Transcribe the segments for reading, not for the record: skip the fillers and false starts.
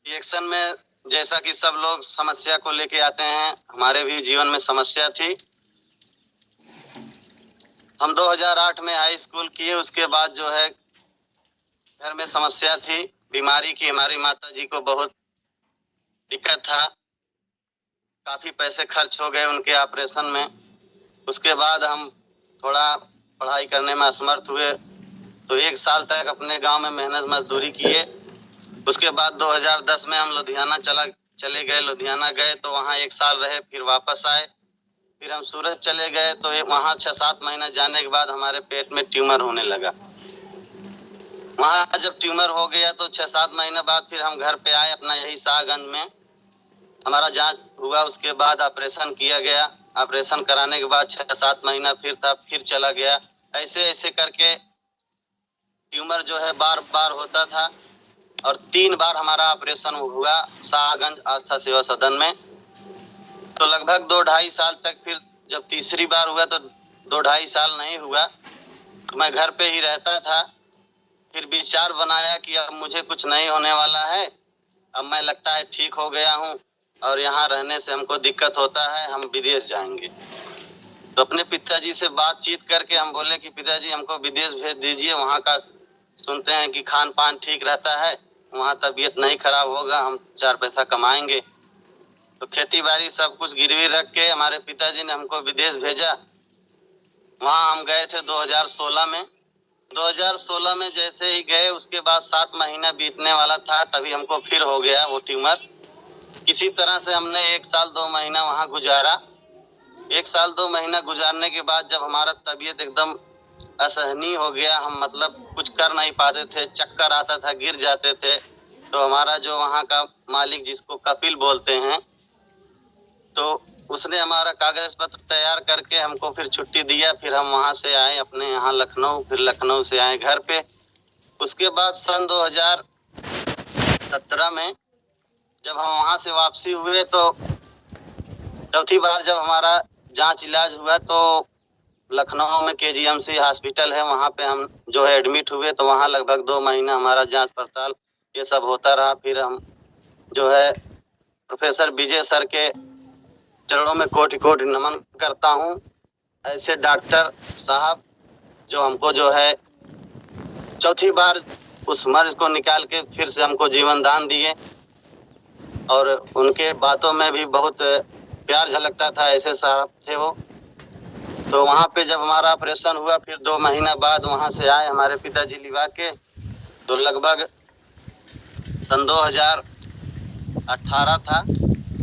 Reaction में जैसा कि सब लोग समस्या को लेके आते हैं, हमारे भी जीवन में समस्या थी। हम 2008 में हाई स्कूल किए, उसके बाद जो है घर में समस्या थी बीमारी की। हमारी माता जी को बहुत दिक्कत था, काफी पैसे खर्च हो गए उनके ऑपरेशन में। उसके बाद हम थोड़ा पढ़ाई करने में असमर्थ हुए, तो 1 साल तक अपने गांव में मेहनत मजदूरी किए। उसके बाद 2010 में हम लुधियाना चले गए। लुधियाना गए तो वहाँ 1 साल रहे, फिर वापस आए। फिर हम सूरत चले गए तो वहाँ 6-7 महीना जाने के बाद हमारे पेट में ट्यूमर होने लगा। वहाँ जब ट्यूमर हो गया तो 6-7 महीने बाद फिर हम घर पे आए, अपना यही शाहगंज में हमारा जांच हुआ। उसके बाद ऑपरेशन किया गया। ऑपरेशन कराने के बाद 6-7 महीना फिर था, फिर चला गया। ऐसे ऐसे करके ट्यूमर जो है बार बार होता था और 3 बार हमारा ऑपरेशन हुआ शाहगंज आस्था सेवा सदन में। तो लगभग 2-2.5 साल तक, फिर जब तीसरी बार हुआ तो 2-2.5 साल नहीं हुआ, तो मैं घर पे ही रहता था। फिर विचार बनाया कि अब मुझे कुछ नहीं होने वाला है, अब मैं लगता है ठीक हो गया हूँ और यहाँ रहने से हमको दिक्कत होता है, हम विदेश जाएंगे। तो अपने पिताजी से बातचीत करके हम बोले कि पिताजी हमको विदेश भेज दीजिए, वहाँ का सुनते हैं कि खान पान ठीक रहता है, वहाँ तबीयत नहीं खराब होगा, हम 4 पैसा कमाएंगे। तो खेती बाड़ी सब कुछ गिरवी रख के हमारे पिताजी ने हमको विदेश भेजा। वहाँ हम गए थे 2016 में। 2016 में जैसे ही गए, उसके बाद 7 महीना बीतने वाला था, तभी हमको फिर हो गया वो ट्यूमर। किसी तरह से हमने 1 साल 2 महीना वहाँ गुजारा। 1 साल 2 महीना गुजारने के बाद जब हमारा तबीयत एकदम असहनीय हो गया, हम मतलब कुछ कर नहीं पाते थे, चक्कर आता था, गिर जाते थे, तो हमारा जो वहाँ का मालिक, जिसको कपिल बोलते हैं, तो उसने हमारा कागज पत्र तैयार करके हमको फिर छुट्टी दिया। फिर हम वहाँ से आए अपने यहाँ लखनऊ, फिर लखनऊ से आए घर पे। उसके बाद सन 2017 में जब हम वहाँ से वापसी हुए तो चौथी बार जब हमारा जांच इलाज हुआ तो लखनऊ में KGMC हॉस्पिटल है, वहाँ पे हम जो है एडमिट हुए। तो वहाँ लगभग 2 महीना हमारा जांच पड़ताल ये सब होता रहा। फिर हम जो है प्रोफेसर विजय सर के चरणों में कोटि कोटि नमन करता हूँ। ऐसे डॉक्टर साहब जो हमको जो है चौथी बार उस मर्ज को निकाल के फिर से हमको जीवन दान दिए, और उनके बातों में भी बहुत प्यार झलकता था, ऐसे साहब थे वो। तो वहाँ पे जब हमारा ऑपरेशन हुआ, फिर 2 महीना बाद वहाँ से आए हमारे पिताजी लिवा के। तो लगभग सन 2018 था।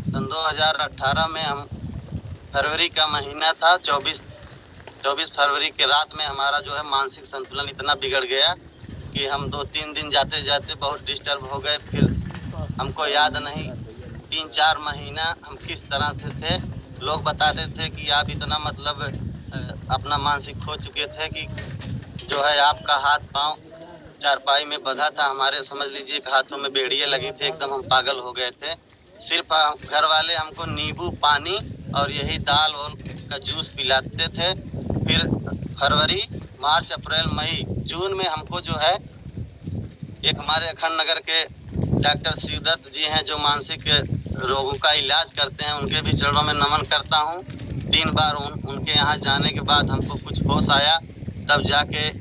सन 2018 में हम फरवरी का महीना था, 24 फरवरी के रात में हमारा जो है मानसिक संतुलन इतना बिगड़ गया कि हम 2-3 दिन जाते जाते बहुत डिस्टर्ब हो गए। फिर हमको याद नहीं 3-4 महीना हम किस तरह से थे। लोग बताते थे कि आप इतना मतलब अपना मानसिक खो चुके थे कि जो है आपका हाथ पांव चारपाई में बंधा था, हमारे समझ लीजिए हाथों में बेड़ियां लगी थी, एकदम हम पागल हो गए थे। सिर्फ घर वाले हमको नींबू पानी और यही दाल का जूस पिलाते थे। फिर फरवरी, मार्च, अप्रैल, मई, जून में हमको जो है एक हमारे अखंड नगर के डॉक्टर शिवदत्त जी हैं जो मानसिक रोगों का इलाज करते हैं, उनके भी चरणों में नमन करता हूँ। 3 बार उनके यहाँ जाने के बाद हमको कुछ होश आया, तब जाके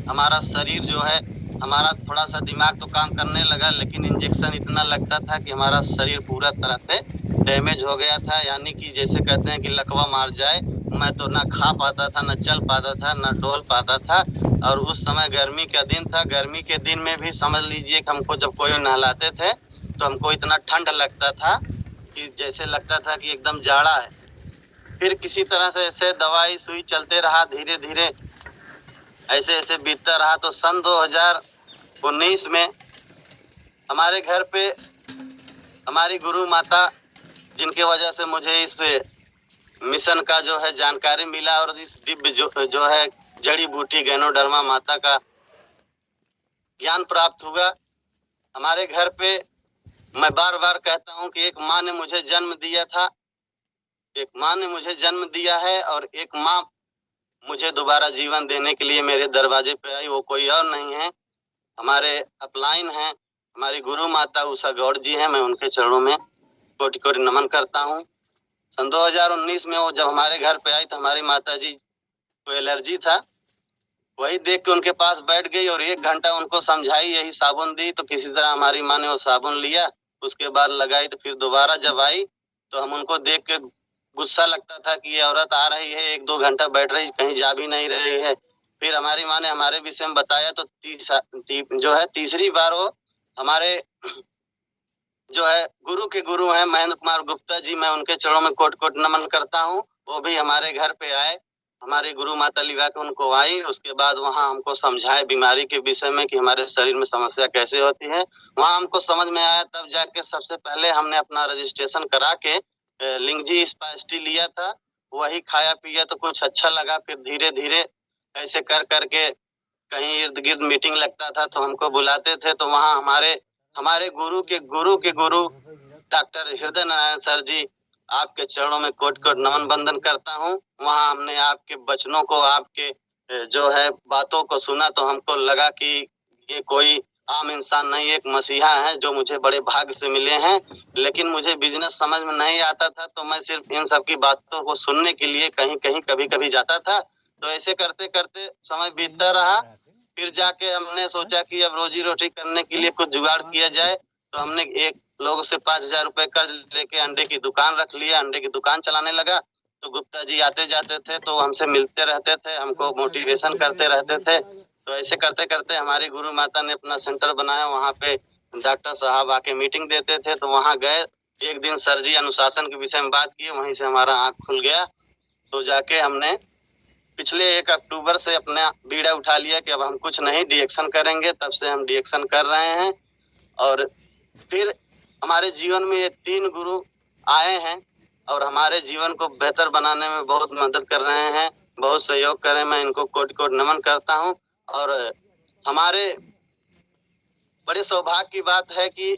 हमारा शरीर जो है, हमारा थोड़ा सा दिमाग तो काम करने लगा, लेकिन इंजेक्शन इतना लगता था कि हमारा शरीर पूरा तरह से डैमेज हो गया था। यानी कि जैसे कहते हैं कि लकवा मार जाए, मैं तो ना खा पाता था, ना चल पाता था, ना डोल पाता था। और उस समय गर्मी का दिन था। गर्मी के दिन में भी समझ लीजिए कि हमको जब कोई नहलाते थे तो हमको इतना ठंड लगता था कि जैसे लगता था कि एकदम जाड़ा है। फिर किसी तरह से ऐसे दवाई सुई चलते रहा, धीरे धीरे ऐसे ऐसे बीतता रहा। तो सन 2019 में हमारे घर पे हमारी गुरु माता, जिनके वजह से मुझे इस मिशन का जो है जानकारी मिला और इस दिव्य जो है जड़ी बूटी गैनोडर्मा माता का ज्ञान प्राप्त हुआ। हमारे घर पे मैं बार बार कहता हूँ कि एक माँ ने मुझे जन्म दिया था, एक माँ ने मुझे जन्म दिया है, और एक माँ मुझे दोबारा जीवन देने के लिए मेरे दरवाजे पे आई, वो कोई और नहीं है, हमारे अपलाइन हैं हमारी गुरु माता उषा गौड़ जी हैं, मैं उनके चरणों में कोटि कोटि नमन करता हूँ। सन 2019 में वो जब हमारे घर पे आई तो हमारी माता जी को एलर्जी था, वही देख के उनके पास बैठ गई और 1 घंटा उनको समझाई, यही साबुन दी तो किसी तरह हमारी माँ ने वो साबुन लिया, उसके बाद लगाई। तो फिर दोबारा जब आई तो हम उनको देख के गुस्सा लगता था कि ये औरत आ रही है, 1-2 घंटा बैठ रही, कहीं जा भी नहीं रही है। फिर हमारी माँ ने हमारे विषय में बताया तो तीसरी बार वो हमारे जो है गुरु के गुरु हैं महेंद्र कुमार गुप्ता जी, मैं उनके चरणों में कोट कोट नमन करता हूँ। वो भी हमारे घर पे आए, हमारी गुरु माता लिवा के उनको आई, उसके बाद वहाँ हमको समझाए बीमारी के विषय में कि हमारे शरीर में समस्या कैसे होती है। वहाँ हमको समझ में आया, तब जाके सबसे पहले हमने अपना रजिस्ट्रेशन करा के लिंगजी स्पाइस्टी लिया था, वही खाया पिया तो कुछ अच्छा लगा। फिर धीरे धीरे ऐसे कर करके कहीं इर्द गिर्द मीटिंग लगता था तो हमको बुलाते थे, तो वहाँ हमारे गुरु के गुरु डॉक्टर हृदय नारायण सर जी, आपके चरणों में कोट कोट नमन बंदन करता हूँ। वहाँ हमने आपके वचनों को, आपके जो है बातों को सुना तो हमको लगा कि ये कोई आम इंसान नहीं, एक मसीहा है जो मुझे बड़े भाग्य से मिले हैं। लेकिन मुझे बिजनेस समझ में नहीं आता था, तो मैं सिर्फ इन सब की बातों को सुनने के लिए कहीं कहीं कभी कभी जाता था। तो ऐसे करते करते समय बीतता रहा। फिर जाके हमने सोचा कि अब रोजी रोटी करने के लिए कुछ जुगाड़ किया जाए, तो हमने एक लोगों से 5,000 रुपए कर्ज लेके अंडे की दुकान रख लिया, अंडे की दुकान चलाने लगा। तो गुप्ता जी आते जाते थे तो हमसे मिलते रहते थे, हमको मोटिवेशन करते रहते थे। तो ऐसे करते करते हमारी गुरु माता ने अपना सेंटर बनाया, वहाँ पे डॉक्टर साहब आके मीटिंग देते थे, तो वहाँ गए। एक दिन सर जी अनुशासन के विषय में बात की, वहीं से हमारा आँख खुल गया। तो जाके हमने पिछले 1 अक्टूबर से अपना बीड़ा उठा लिया कि अब हम कुछ नहीं डीएक्शन करेंगे, तब से हम डीएक्शन कर रहे हैं। और फिर हमारे जीवन में ये 3 गुरु आए हैं और हमारे जीवन को बेहतर बनाने में बहुत मदद कर रहे हैं, बहुत सहयोग कर रहे हैं। मैं इनको कोटि कोटि नमन करता हूँ। और हमारे बड़े सौभाग्य की बात है कि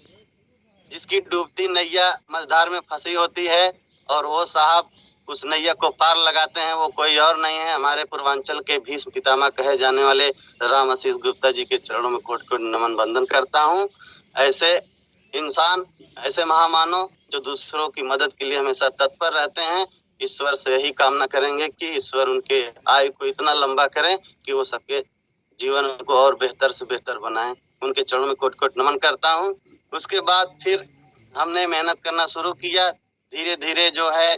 जिसकी डूबती नैया मझधार में फंसी होती है और वो साहब उस नैया को पार लगाते हैं, वो कोई और नहीं है, हमारे पूर्वांचल के भीष्म पितामह कहे जाने वाले राम आशीष गुप्ता जी के चरणों में कोटि कोटि नमन बंदन करता हूँ। ऐसे इंसान, ऐसे महामानव जो दूसरों की मदद के लिए हमेशा तत्पर रहते हैं, ईश्वर से यही कामना करेंगे कि ईश्वर उनके आयु को इतना लंबा करें कि वो सबके जीवन को और बेहतर से बेहतर बनाएं। उनके चरणों में कोटि कोटि नमन करता हूँ। उसके बाद फिर हमने मेहनत करना शुरू किया, धीरे धीरे जो है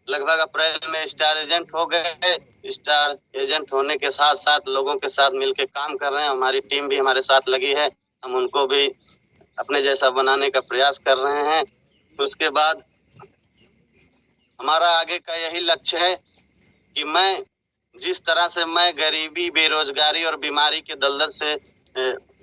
लगभग अप्रैल में स्टार एजेंट हो गए। स्टार एजेंट होने के साथ साथ लोगों के साथ मिलकर काम कर रहे हैं, हमारी टीम भी हमारे साथ लगी है, हम उनको भी अपने जैसा बनाने का प्रयास कर रहे हैं। उसके बाद हमारा आगे का यही लक्ष्य है कि मैं जिस तरह से मैं गरीबी, बेरोजगारी और बीमारी के दलदल से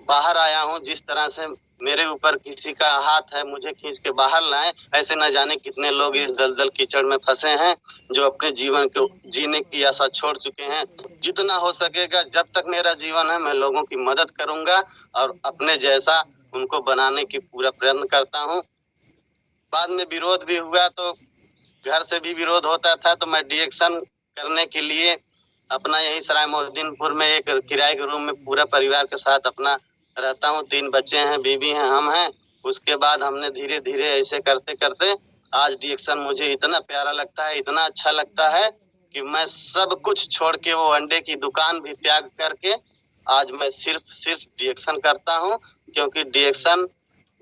बाहर आया हूँ, जिस तरह से मेरे ऊपर किसी का हाथ है मुझे खींच के बाहर लाए, ऐसे न जाने कितने लोग इस दलदल कीचड़ में फंसे हैं जो अपने जीवन को जीने की आशा छोड़ चुके हैं। जितना हो सकेगा, जब तक मेरा जीवन है, मैं लोगों की मदद करूंगा और अपने जैसा उनको बनाने की पूरा प्रयत्न करता हूँ। बाद में विरोध भी हुआ, तो घर से भी विरोध होता था, तो मैं डीएक्शन करने के लिए अपना यही सराय मोहद्दीनपुर में एक किराए के रूम में पूरा परिवार के साथ अपना रहता हूँ। 3 बच्चे हैं, बीवी हैं, हम हैं। उसके बाद हमने धीरे धीरे ऐसे करते करते आज डीएक्शन मुझे इतना प्यारा लगता है, इतना अच्छा लगता है कि मैं सब कुछ छोड़ के वो अंडे की दुकान भी त्याग करके आज मैं सिर्फ डीएक्शन करता हूँ। क्योंकि डीएक्शन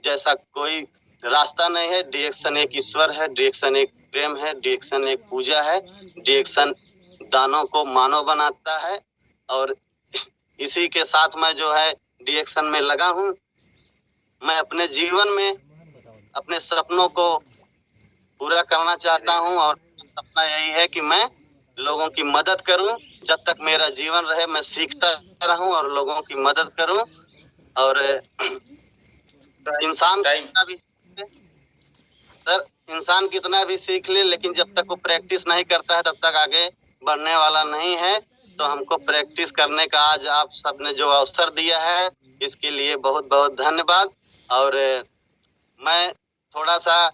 जैसा कोई रास्ता नहीं है। डीएक्शन एक ईश्वर है, डीएक्शन एक प्रेम है, डीएक्शन एक पूजा है, डीएक्शन दानों को मानव बनाता है। और इसी के साथ मैं जो है डीएक्शन में लगा हूँ। मैं अपने जीवन में अपने सपनों को पूरा करना चाहता हूँ और सपना यही है कि मैं लोगों की मदद करूं। जब तक मेरा जीवन रहे मैं सीखता रहूं और लोगों की मदद करूं। और इंसान कितना भी सर इंसान कितना भी सीख ले, लेकिन जब तक वो प्रैक्टिस नहीं करता है तब तक आगे बढ़ने वाला नहीं है। तो हमको प्रैक्टिस करने का आज आप सबने जो अवसर दिया है, इसके लिए बहुत बहुत धन्यवाद। और मैं थोड़ा सा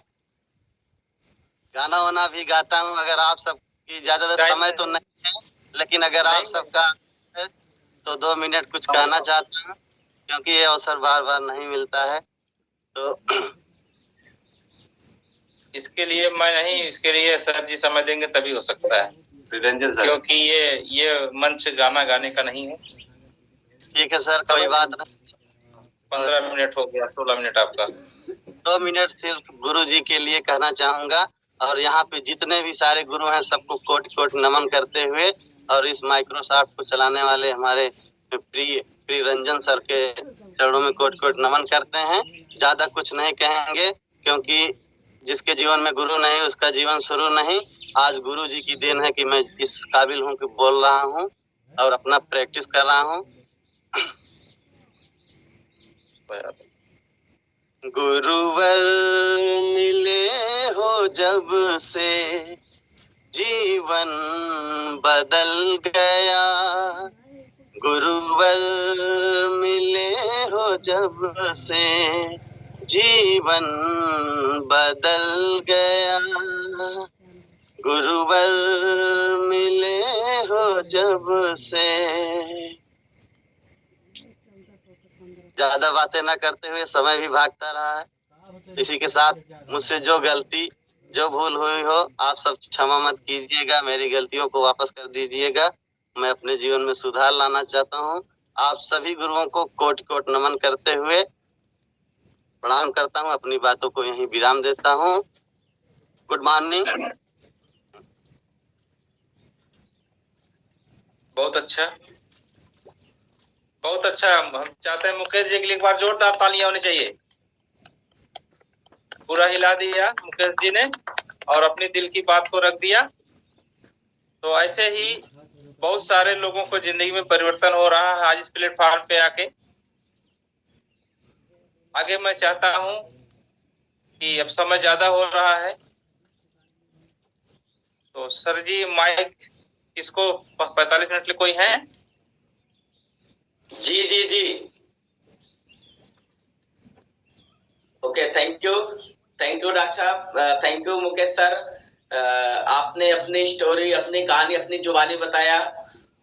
गाना वाना भी गाता हूँ, अगर आप सबकी ज्यादा समय तो नहीं है, लेकिन अगर आप सबका है तो 2 मिनट कुछ कहना चाहता हूँ। क्योंकि ये अवसर बार बार नहीं मिलता है। तो इसके लिए सर जी समय देंगे तभी हो सकता है रंजन सर, क्योंकि ये मंच गाना गाने का नहीं है। ठीक है सर, कोई बात नहीं। 15 मिनट हो गया, 16 मिनट आपका। 2 मिनट सिर्फ गुरु जी के लिए कहना चाहूंगा, और यहाँ पे जितने भी सारे गुरु हैं सबको कोटि कोटि नमन करते हुए, और इस माइक्रोसॉफ्ट को चलाने वाले हमारे प्रिय रंजन सर के चरणों में कोटि कोटि नमन करते हैं। ज्यादा कुछ नहीं कहेंगे, क्योंकि जिसके जीवन में गुरु नहीं उसका जीवन शुरू नहीं। आज गुरु जी की देन है कि मैं इस काबिल हूँ कि बोल रहा हूँ और अपना प्रैक्टिस कर रहा हूँ। गुरुवर मिले हो जब से जीवन बदल गया, गुरुवर मिले हो जब से जीवन बदल गया, गुरुवर मिले हो जब से। ज्यादा बातें न करते हुए, समय भी भागता रहा है। इसी के साथ मुझसे जो गलती जो भूल हुई हो आप सब क्षमा मत कीजिएगा, मेरी गलतियों को वापस कर दीजिएगा। मैं अपने जीवन में सुधार लाना चाहता हूँ। आप सभी गुरुओं को कोटि कोटि नमन करते हुए प्रणाम करता हूँ। अपनी बातों को यहीं विराम देता हूँ। Good morning. बहुत अच्छा, बहुत अच्छा। हम चाहते हैं मुकेश जी के लिए एक बार जोरदार तालियां होनी चाहिए। पूरा हिला दिया मुकेश जी ने और अपनी दिल की बात को रख दिया। तो ऐसे ही बहुत सारे लोगों को जिंदगी में परिवर्तन हो रहा है आज इस प्लेटफॉर्म पे आके। आगे मैं चाहता हूं कि अब समय ज्यादा हो रहा है, तो सर जी माइक इसको 45 मिनट के लिए कोई है? जी जी जी, ओके, थैंक यू डॉक्टर साहब, थैंक यू मुकेश सर। आपने अपनी स्टोरी, अपनी कहानी, अपनी जुबानी बताया,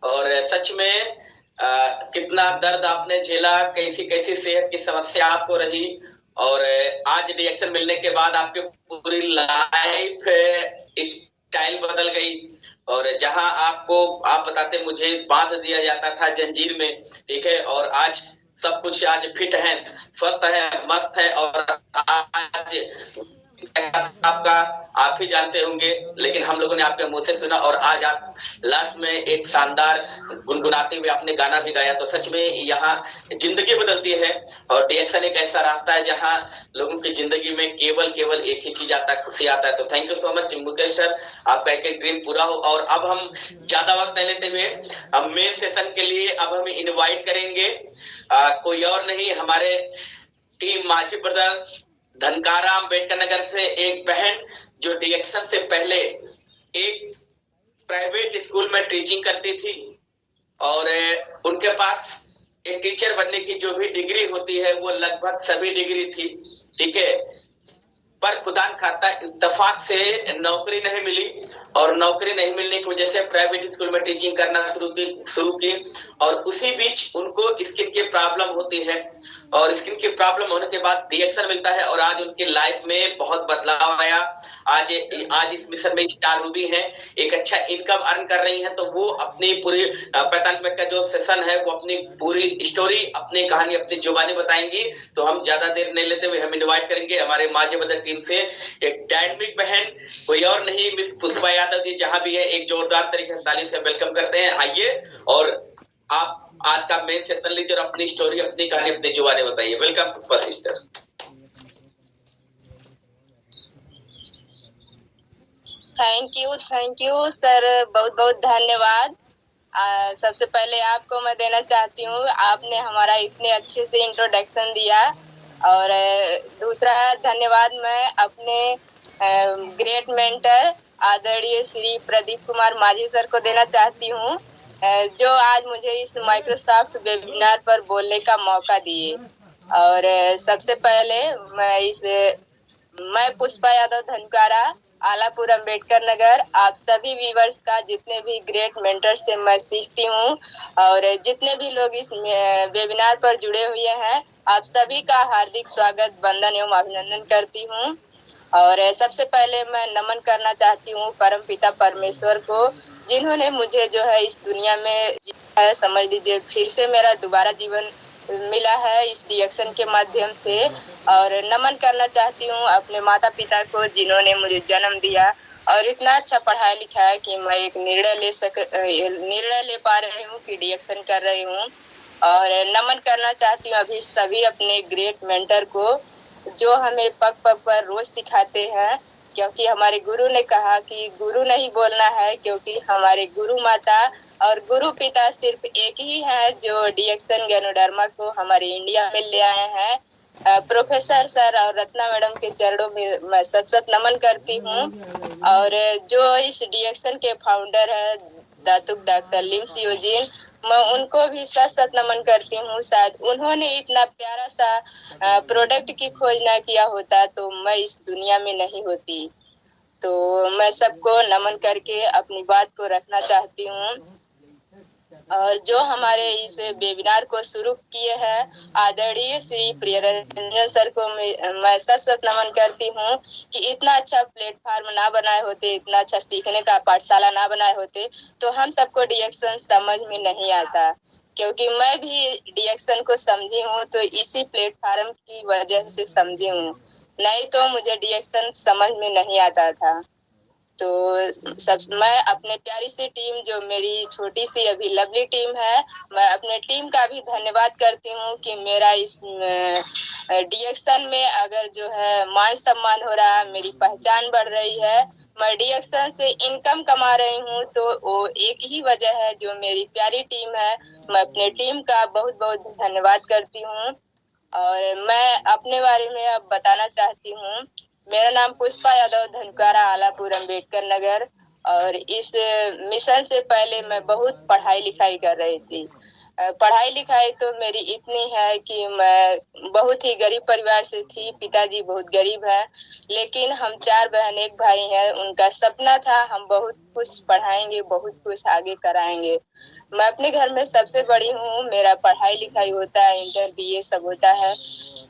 और सच में कितना दर्द आपने झेला, कैसी कैसी सेहत की समस्या आपको रही, और आज रिएक्शन मिलने के बाद आपकी पूरी लाइफ स्टाइल बदल गई। और जहां आपको, आप बताते मुझे बांध दिया जाता था जंजीर में, ठीक है, और आज सब कुछ, आज फिट है, स्वस्थ है, मस्त है। और आज आपका आप ही जानते होंगे, लेकिन हम लोगों ने आपके मुंह से सुना, और आज आप लास्ट में एक शानदार गुनगुनाते हुए आपने गाना भी गाया। तो सच में यहाँ जिंदगी बदलती है, और रिएक्शन एक ऐसा रास्ता है जहाँ लोगों की जिंदगी में केवल एक ही चीज आता है, खुशी आता है। तो thank you so much Mukesh sir, आपका एक ड्रीम पूरा हो। और अब हम ज्यादा वक्त नहीं लेते हुए हम मेन सेशन के लिए अब हम इनवाइट करेंगे कोई और नहीं, हमारे टीम माझी ब्रदर्स धनकारा अम्बेडकर नगर से एक बहन जो रिएक्शन से पहले एक प्राइवेट स्कूल में टीचिंग करती थी, और उनके पास एक टीचर बनने की जो भी डिग्री होती है वो लगभग सभी डिग्री थी, ठीक है, पर खुदा न खाता इत्तेफाक से नौकरी नहीं मिली, और नौकरी नहीं मिलने की वजह से प्राइवेट स्कूल में टीचिंग करना शुरू की। और उसी बीच उनको स्किन की प्रॉब्लम होती है, और स्किन की प्रॉब्लम होने के बाद रिएक्शन मिलता है, और आज उनकी लाइफ में बहुत बदलाव आया। आज इस मिशन में स्टार रूबी है, एक अच्छा इनकम अर्न कर रही हैं। तो वो अपनी पूरी 45 मिनट का जो सेशन है वो अपनी पूरी स्टोरी, अपनी कहानी, अपनी जुबानी बताएंगी। तो हम ज्यादा देर नहीं लेते हुए हम इनवाइट करेंगे हमारे माझी बदर टीम से एक डायनेमिक बहन, कोई और नहीं, मिस पुष्पा यादव जी, जहां भी है एक जोरदार तरीके से ताली से वेलकम करते हैं। आइए और आप आज का मेन सेशन लीजिए और अपनी स्टोरी, अपनी कहानी, अपनी जुबानी बताइए। Welcome Pushpa sister. Thank you sir, बहुत बहुत धन्यवाद। सबसे पहले आपको मैं देना चाहती हूँ, आपने हमारा इतने अच्छे से इंट्रोडक्शन दिया। और दूसरा धन्यवाद मैं अपने ग्रेट मेंटर आदरणीय श्री प्रदीप कुमार माझी सर को देना चाहती हूँ, जो आज मुझे इस माइक्रोसॉफ्ट वेबिनार पर बोलने का मौका दिए। और सबसे पहले मैं पुष्पा यादव धनकारा आलापुर अंबेडकर नगर। आप सभी व्यूवर्स का, जितने भी ग्रेट मेंटर से मैं सीखती हूँ और जितने भी लोग इस वेबिनार पर जुड़े हुए हैं, आप सभी का हार्दिक स्वागत, वंदन एवं अभिनंदन करती हूँ। और सबसे पहले मैं नमन करना चाहती हूँ परमपिता परमेश्वर को, जिन्होंने मुझे जो है इस दुनिया में समझ लीजिए फिर से मेरा दोबारा जीवन मिला है इस रिएक्शन के माध्यम से। और नमन करना चाहती हूँ अपने माता पिता को, जिन्होंने मुझे जन्म दिया और इतना अच्छा पढ़ाया लिखाया कि मैं एक निर्णय ले पा रही हूँ कि रिएक्शन कर रही हूँ। और नमन करना चाहती हूँ अभी सभी अपने ग्रेट मेंटर को, जो हमें पग पग पर रोज सिखाते हैं, क्योंकि हमारे गुरु ने कहा कि गुरु नहीं बोलना है, क्योंकि हमारे गुरु माता और गुरु पिता सिर्फ एक ही है जो डिएक्शन गैनोडर्मा को हमारे इंडिया में ले आए हैं। प्रोफेसर सर और रत्ना मैडम के चरणों में मैं सत सत नमन करती हूँ। और जो इस डिएक्शन के फाउंडर है दातुक डॉक्टर लिम्स यूजिन, मैं उनको भी सत सत नमन करती हूँ। शायद उन्होंने इतना प्यारा सा प्रोडक्ट की खोज ना किया होता तो मैं इस दुनिया में नहीं होती। तो मैं सबको नमन करके अपनी बात को रखना चाहती हूँ। और जो हमारे इस वेबिनार को शुरू किए हैं आदरणीय श्री प्रियरंजन सर को मैं सत सत नमन करती हूँ कि इतना अच्छा प्लेटफॉर्म ना बनाए होते, इतना अच्छा सीखने का पाठशाला ना बनाए होते तो हम सबको डिएक्शन समझ में नहीं आता, क्योंकि मैं भी डिएक्शन को समझी हूँ तो इसी प्लेटफॉर्म की वजह से समझी हूँ, नहीं तो मुझे डिएक्शन समझ में नहीं आता था। तो मैं अपने प्यारी सी टीम, जो मेरी छोटी सी अभी लवली टीम है, मैं अपने टीम का भी धन्यवाद करती हूँ कि मेरा इस डिएक्शन में अगर जो है मान सम्मान हो रहा है, मेरी पहचान बढ़ रही है, मैं डिएक्शन से इनकम कमा रही हूँ, तो वो एक ही वजह है जो मेरी प्यारी टीम है। मैं अपने टीम का बहुत बहुत धन्यवाद करती हूँ। और मैं अपने बारे में अब बताना चाहती हूँ। मेरा नाम पुष्पा यादव, धनकारा, आलापुर, अंबेडकर नगर। और इस मिशन से पहले मैं बहुत पढ़ाई लिखाई कर रही थी। पढ़ाई लिखाई तो मेरी इतनी है कि मैं बहुत ही गरीब परिवार से थी, पिताजी बहुत गरीब है, लेकिन हम 4 बहन 1 भाई हैं। उनका सपना था हम बहुत कुछ पढ़ाएंगे, बहुत कुछ आगे कराएंगे। मैं अपने घर में सबसे बड़ी हूँ, मेरा पढ़ाई लिखाई होता है, इंटर बीए सब होता है।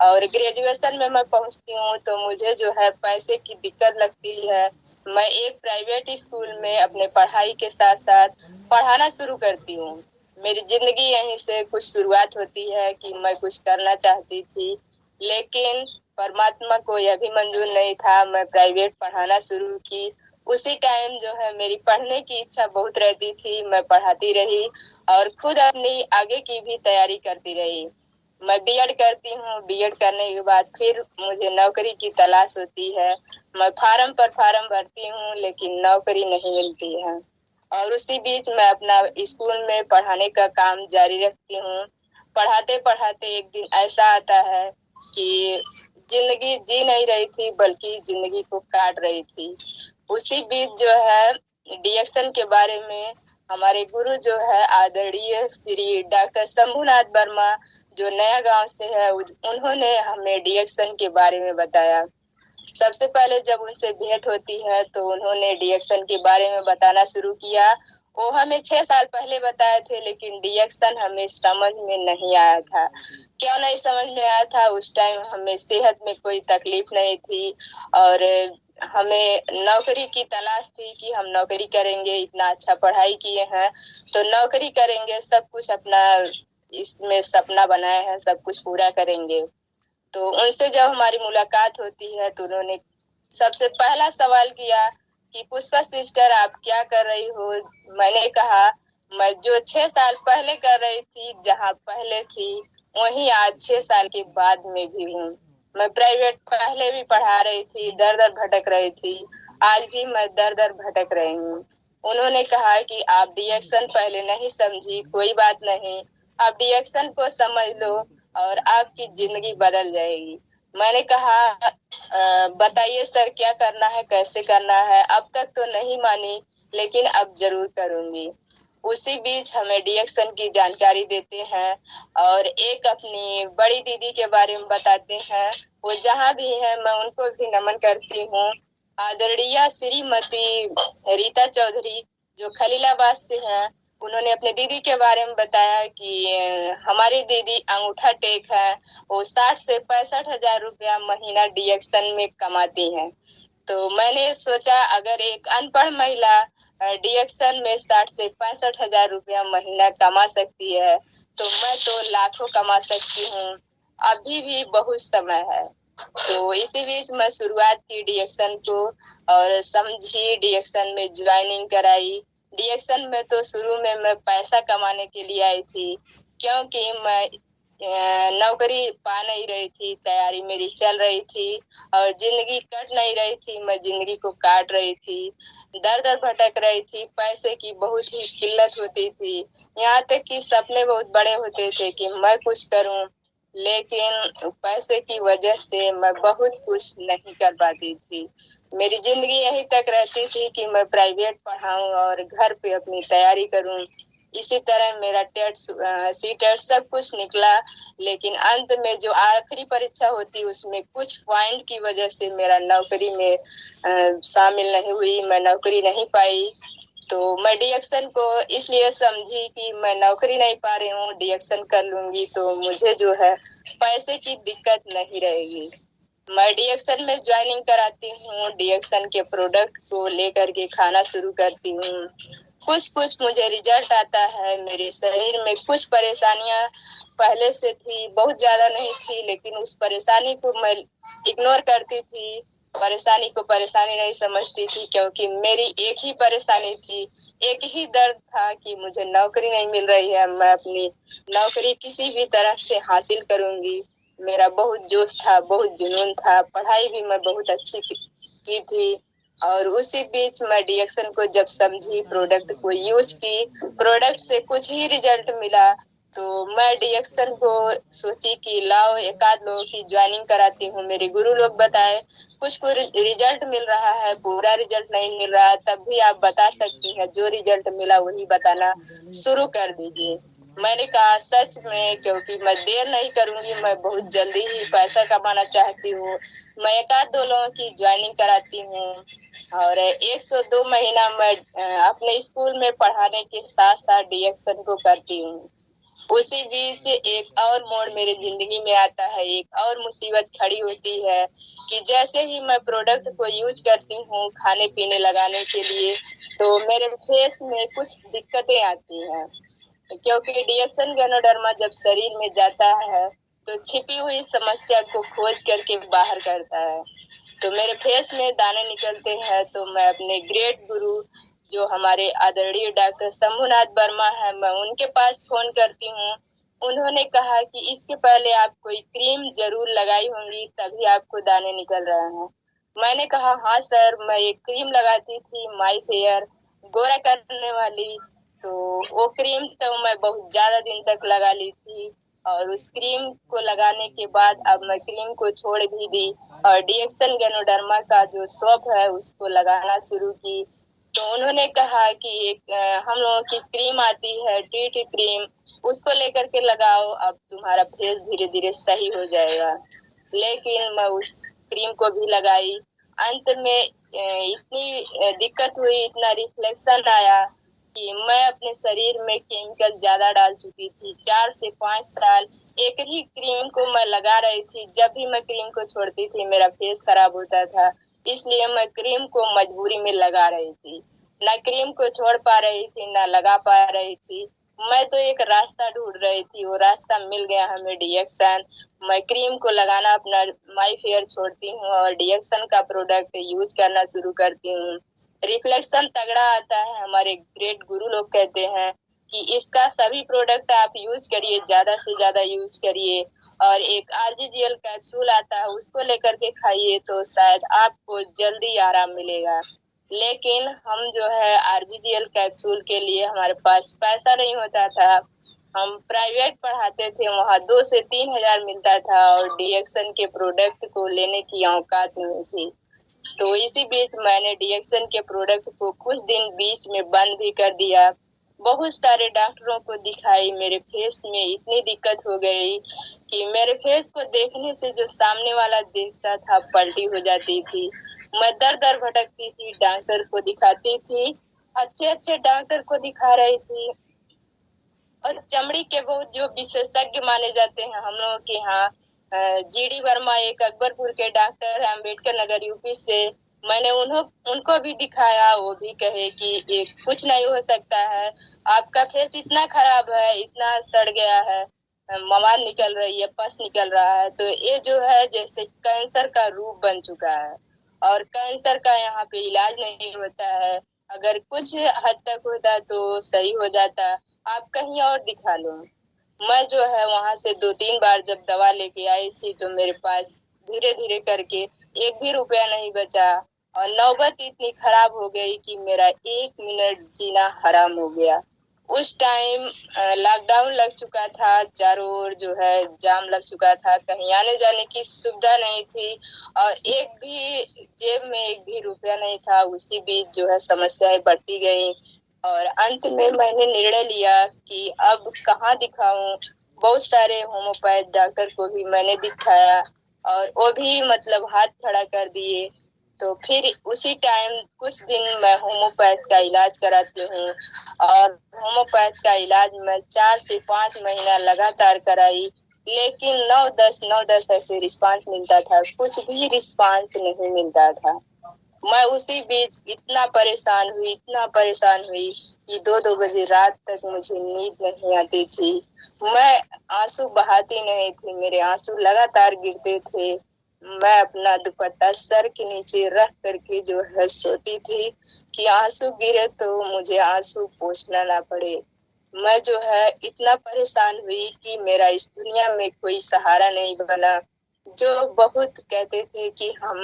और ग्रेजुएशन में मैं पहुंचती हूँ तो मुझे जो है पैसे की दिक्कत लगती है। मैं एक प्राइवेट स्कूल में अपने पढ़ाई के साथ साथ पढ़ाना शुरू करती हूँ। मेरी जिंदगी यहीं से कुछ शुरुआत होती है कि मैं कुछ करना चाहती थी, लेकिन परमात्मा को यह भी मंजूर नहीं था। मैं प्राइवेट पढ़ाना शुरू की, उसी टाइम जो है मेरी पढ़ने की इच्छा बहुत रहती थी, मैं पढ़ाती रही और खुद अपनी आगे की भी तैयारी करती रही। मैं बीएड करती हूँ, बीएड करने के बाद फिर मुझे नौकरी की तलाश होती है। मैं फार्म पर फार्म भरती हूँ लेकिन नौकरी नहीं मिलती है। और उसी बीच मैं अपना स्कूल में पढ़ाने का काम जारी रखती हूँ। पढ़ाते पढ़ाते एक दिन ऐसा आता है कि जिंदगी जी नहीं रही थी, बल्कि जिंदगी को काट रही थी। उसी बीच जो है डिएक्शन के बारे में हमारे गुरु जो है आदरणीय श्री डॉक्टर शंभुनाथ वर्मा, जो नया गांव से है, उन्होंने हमें डिएक्शन के बारे में बताया। सबसे पहले जब उनसे भेंट होती है तो उन्होंने डिएक्शन के बारे में बताना शुरू किया। वो हमें 6 साल पहले बताए थे, लेकिन डिएक्शन हमें समझ में नहीं आया था। क्यों नहीं समझ में आया था? उस टाइम हमें सेहत में कोई तकलीफ नहीं थी और हमें नौकरी की तलाश थी कि हम नौकरी करेंगे, इतना अच्छा पढ़ाई किए हैं तो नौकरी करेंगे, सब कुछ अपना इसमें सपना बनाए हैं, सब कुछ पूरा करेंगे। तो उनसे जब हमारी मुलाकात होती है तो उन्होंने सबसे पहला सवाल किया कि पुष्पा सिस्टर आप क्या कर रही हो? मैंने कहा मैं जो 6 साल पहले कर रही थी, जहाँ पहले थी वहीं आज 6 साल के बाद में भी हूँ। मैं प्राइवेट पहले भी पढ़ा रही थी, दर दर भटक रही थी, आज भी मैं दर दर भटक रही हूँ। उन्होंने कहा कि आप डिएक्शन पहले नहीं समझी, कोई बात नहीं, आप डिएक्शन को समझ लो और आपकी जिंदगी बदल जाएगी। मैंने कहा बताइए सर क्या करना है, कैसे करना है? अब तक तो नहीं मानी, लेकिन अब जरूर करूंगी। उसी बीच हमें डिएक्शन की जानकारी देते हैं और एक अपनी बड़ी दीदी के बारे में बताते हैं। वो जहाँ भी है मैं उनको भी नमन करती हूँ। आदरणीय श्रीमती रीता चौधरी जो खलीलाबाद से हैं, उन्होंने अपने दीदी के बारे में बताया कि हमारी दीदी अंगूठा टेक है, वो 60 से 65,000 रुपया महीना डीएक्शन में कमाती हैं। तो मैंने सोचा अगर एक अनपढ़ महिला डीएक्शन में 60 से 65,000 रुपया महीना कमा सकती है तो मैं तो लाखों कमा सकती हूँ। अभी भी बहुत समय है। तो इसी बीच मैं शुरुआत की डीएक्शन को और समझी डीएक्शन में ज्वाइनिंग कराई। डीएक्शन में तो शुरू में मैं पैसा कमाने के लिए आई थी, क्योंकि मैं नौकरी पा नहीं रही थी, तैयारी मेरी चल रही थी और जिंदगी कट नहीं रही थी, मैं जिंदगी को काट रही थी, दर दर भटक रही थी, पैसे की बहुत ही किल्लत होती थी, यहाँ तक कि सपने बहुत बड़े होते थे कि मैं कुछ करूं, लेकिन पैसे की वजह से मैं बहुत कुछ नहीं कर पाती थी। मेरी जिंदगी यहीं तक रहती थी कि मैं प्राइवेट पढ़ाऊं और घर पे अपनी तैयारी करूं। इसी तरह मेरा टेट सीटेट सब कुछ निकला, लेकिन अंत में जो आखिरी परीक्षा होती उसमें कुछ पॉइंट की वजह से मेरा नौकरी में शामिल नहीं हुई, मैं नौकरी नहीं पाई। तो मैं डीएक्शन को इसलिए समझी कि मैं नौकरी नहीं पा रही हूँ, डीएक्शन कर लूंगी तो मुझे जो है पैसे की दिक्कत नहीं रहेगी। मैं डीएक्शन में ज्वाइनिंग कराती हूँ, डीएक्शन के प्रोडक्ट को लेकर के खाना शुरू करती हूँ। कुछ कुछ मुझे रिजल्ट आता है। मेरे शरीर में कुछ परेशानियां पहले से थी, बहुत ज्यादा नहीं थी, लेकिन उस परेशानी को मैं इग्नोर करती थी, परेशानी को परेशानी नहीं समझती थी, क्योंकि मेरी एक ही परेशानी थी, एक ही दर्द था कि मुझे नौकरी नहीं मिल रही है, मैं अपनी नौकरी किसी भी तरह से हासिल करूंगी। मेरा बहुत जोश था, बहुत जुनून था, पढ़ाई भी मैं बहुत अच्छी की थी। और उसी बीच मैं डीएक्शन को जब समझी, प्रोडक्ट को यूज की, प्रोडक्ट से कुछ ही रिजल्ट मिला, तो मैं डीएक्शन को सोची कि लाओ एक आध लोगों की ज्वाइनिंग कराती हूँ। मेरे गुरु लोग बताए कुछ को रिजल्ट मिल रहा है, पूरा रिजल्ट नहीं मिल रहा, तब भी आप बता सकती हैं, जो रिजल्ट मिला वही बताना शुरू कर दीजिए। मैंने कहा सच में, क्योंकि मैं देर नहीं करूंगी, मैं बहुत जल्दी ही पैसा कमाना चाहती हूँ। मैं एक आध दो लोगों की ज्वाइनिंग कराती हूँ और 102 महीना मैं अपने स्कूल में पढ़ाने के साथ साथ डीएक्शन को करती हूँ। उसी बीच एक और मोड़ मेरी जिंदगी में आता है, एक और मुसीबत खड़ी होती है कि जैसे ही मैं प्रोडक्ट को यूज करती हूँ खाने पीने लगाने के लिए, तो मेरे फेस में कुछ दिक्कतें आती हैं, क्योंकि डीएक्शन गैनोडर्मा जब शरीर में जाता है तो छिपी हुई समस्या को खोज करके बाहर करता है। तो मेरे फेस में दाने निकलते हैं, तो मैं अपने ग्रेट गुरु जो हमारे आदरणीय डॉक्टर शंभुनाथ वर्मा है, मैं उनके पास फोन करती हूँ। उन्होंने कहा कि इसके पहले आप कोई क्रीम जरूर लगाई होंगी, तभी आपको दाने निकल रहे हैं। मैंने कहा हाँ सर, मैं एक क्रीम लगाती थी माई फेयर गोरा करने वाली, तो वो क्रीम तो मैं बहुत ज्यादा दिन तक लगा ली थी, और उस क्रीम को लगाने के बाद अब मैं क्रीम को छोड़ भी दी और डीएक्शन गैनोडर्मा का जो सोप है उसको लगाना शुरू की। तो उन्होंने कहा कि एक हम लोगों की क्रीम आती है टी क्रीम, उसको लेकर के लगाओ, अब तुम्हारा फेस धीरे धीरे सही हो जाएगा। लेकिन मैं उस क्रीम को भी लगाई, अंत में इतनी दिक्कत हुई, इतना रिफ्लेक्शन आया कि मैं अपने शरीर में केमिकल ज्यादा डाल चुकी थी। 4 से 5 साल एक ही क्रीम को मैं लगा रही थी, जब भी मैं क्रीम को छोड़ती थी मेरा फेस खराब होता था, इसलिए मैं क्रीम को मजबूरी में लगा रही थी, ना क्रीम को छोड़ पा रही थी ना लगा पा रही थी। मैं तो एक रास्ता ढूंढ रही थी, वो रास्ता मिल गया हमें डीएक्शन। मैं क्रीम को लगाना अपना माई फेयर छोड़ती हूँ और डीएक्शन का प्रोडक्ट यूज करना शुरू करती हूँ। रिफ्लेक्शन तगड़ा आता है। हमारे ग्रेट गुरु लोग कहते हैं कि इसका सभी प्रोडक्ट आप यूज करिए, ज्यादा से ज्यादा यूज करिए, और एक आरजीजीएल कैप्सूल आता है उसको लेकर के खाइए तो शायद आपको जल्दी आराम मिलेगा। लेकिन हम जो है आरजीजीएल कैप्सूल के लिए हमारे पास पैसा नहीं होता था, हम प्राइवेट पढ़ाते थे, वहाँ 2 से 3 हजार मिलता था और डीएक्शन के प्रोडक्ट को लेने की औकात नहीं थी। तो इसी बीच मैंने डीएक्शन के प्रोडक्ट को कुछ दिन बीच में बंद भी कर दिया। बहुत सारे डॉक्टरों को दिखाई, मेरे फेस में इतनी दिक्कत हो गई कि मेरे फेस को देखने से जो सामने वाला देखता था पलटी हो जाती थी। मैं दर दर भटकती थी, डॉक्टर को दिखाती थी, अच्छे अच्छे डॉक्टर को दिखा रही थी। और चमड़ी के बहुत जो विशेषज्ञ माने जाते हैं हम लोगों के यहाँ, जीडी वर्मा एक अकबरपुर के डॉक्टर है, अम्बेडकर नगर यूपी से। मैंने उनको भी दिखाया, वो भी कहे कि कुछ नहीं हो सकता है, आपका फेस इतना खराब है, इतना सड़ गया है, मवाद निकल रही है, पस निकल रहा है, तो ये जो है जैसे कैंसर का रूप बन चुका है। और कैंसर का यहाँ पे इलाज नहीं होता है, अगर कुछ हद तक होता तो सही हो जाता, आप कहीं और दिखा लो। मैं जो है वहां से 2-3 बार जब दवा लेके आई थी तो मेरे पास धीरे धीरे करके एक भी रुपया नहीं बचा, और नौबत इतनी खराब हो गई कि मेरा 1 मिनट जीना हराम हो गया। उस टाइम लॉकडाउन लग चुका था, चारों ओर जो है जाम लग चुका था, कहीं आने जाने की सुविधा नहीं थी, और जेब में एक भी रुपया नहीं था। उसी बीच जो है समस्याएं बढ़ती गई, और अंत में मैंने निर्णय लिया कि अब कहाँ दिखाऊं। बहुत सारे होम्योपैथ डॉक्टर को भी मैंने दिखाया, और वो भी मतलब हाथ खड़ा कर दिए। तो फिर उसी टाइम कुछ दिन मैं होम्योपैथ का इलाज कराती हूँ, और होम्योपैथ का इलाज मैं 4 से 5 महीना लगातार कराई, लेकिन 9-10 ऐसे रिस्पांस मिलता था, कुछ भी रिस्पांस नहीं मिलता था। मैं उसी बीच इतना परेशान हुई कि 2-2 बजे रात तक मुझे नींद नहीं आती थी। मैं आंसू बहाती नहीं थी, मेरे आंसू लगातार गिरते थे। मैं अपना दुपट्टा सर के नीचे रख करके जो है सोती थी कि आंसू गिरे तो मुझे आंसू पोंछना ना पड़े। मैं जो है इतना परेशान हुई कि मेरा इस दुनिया में कोई सहारा नहीं बना। जो बहुत कहते थे कि हम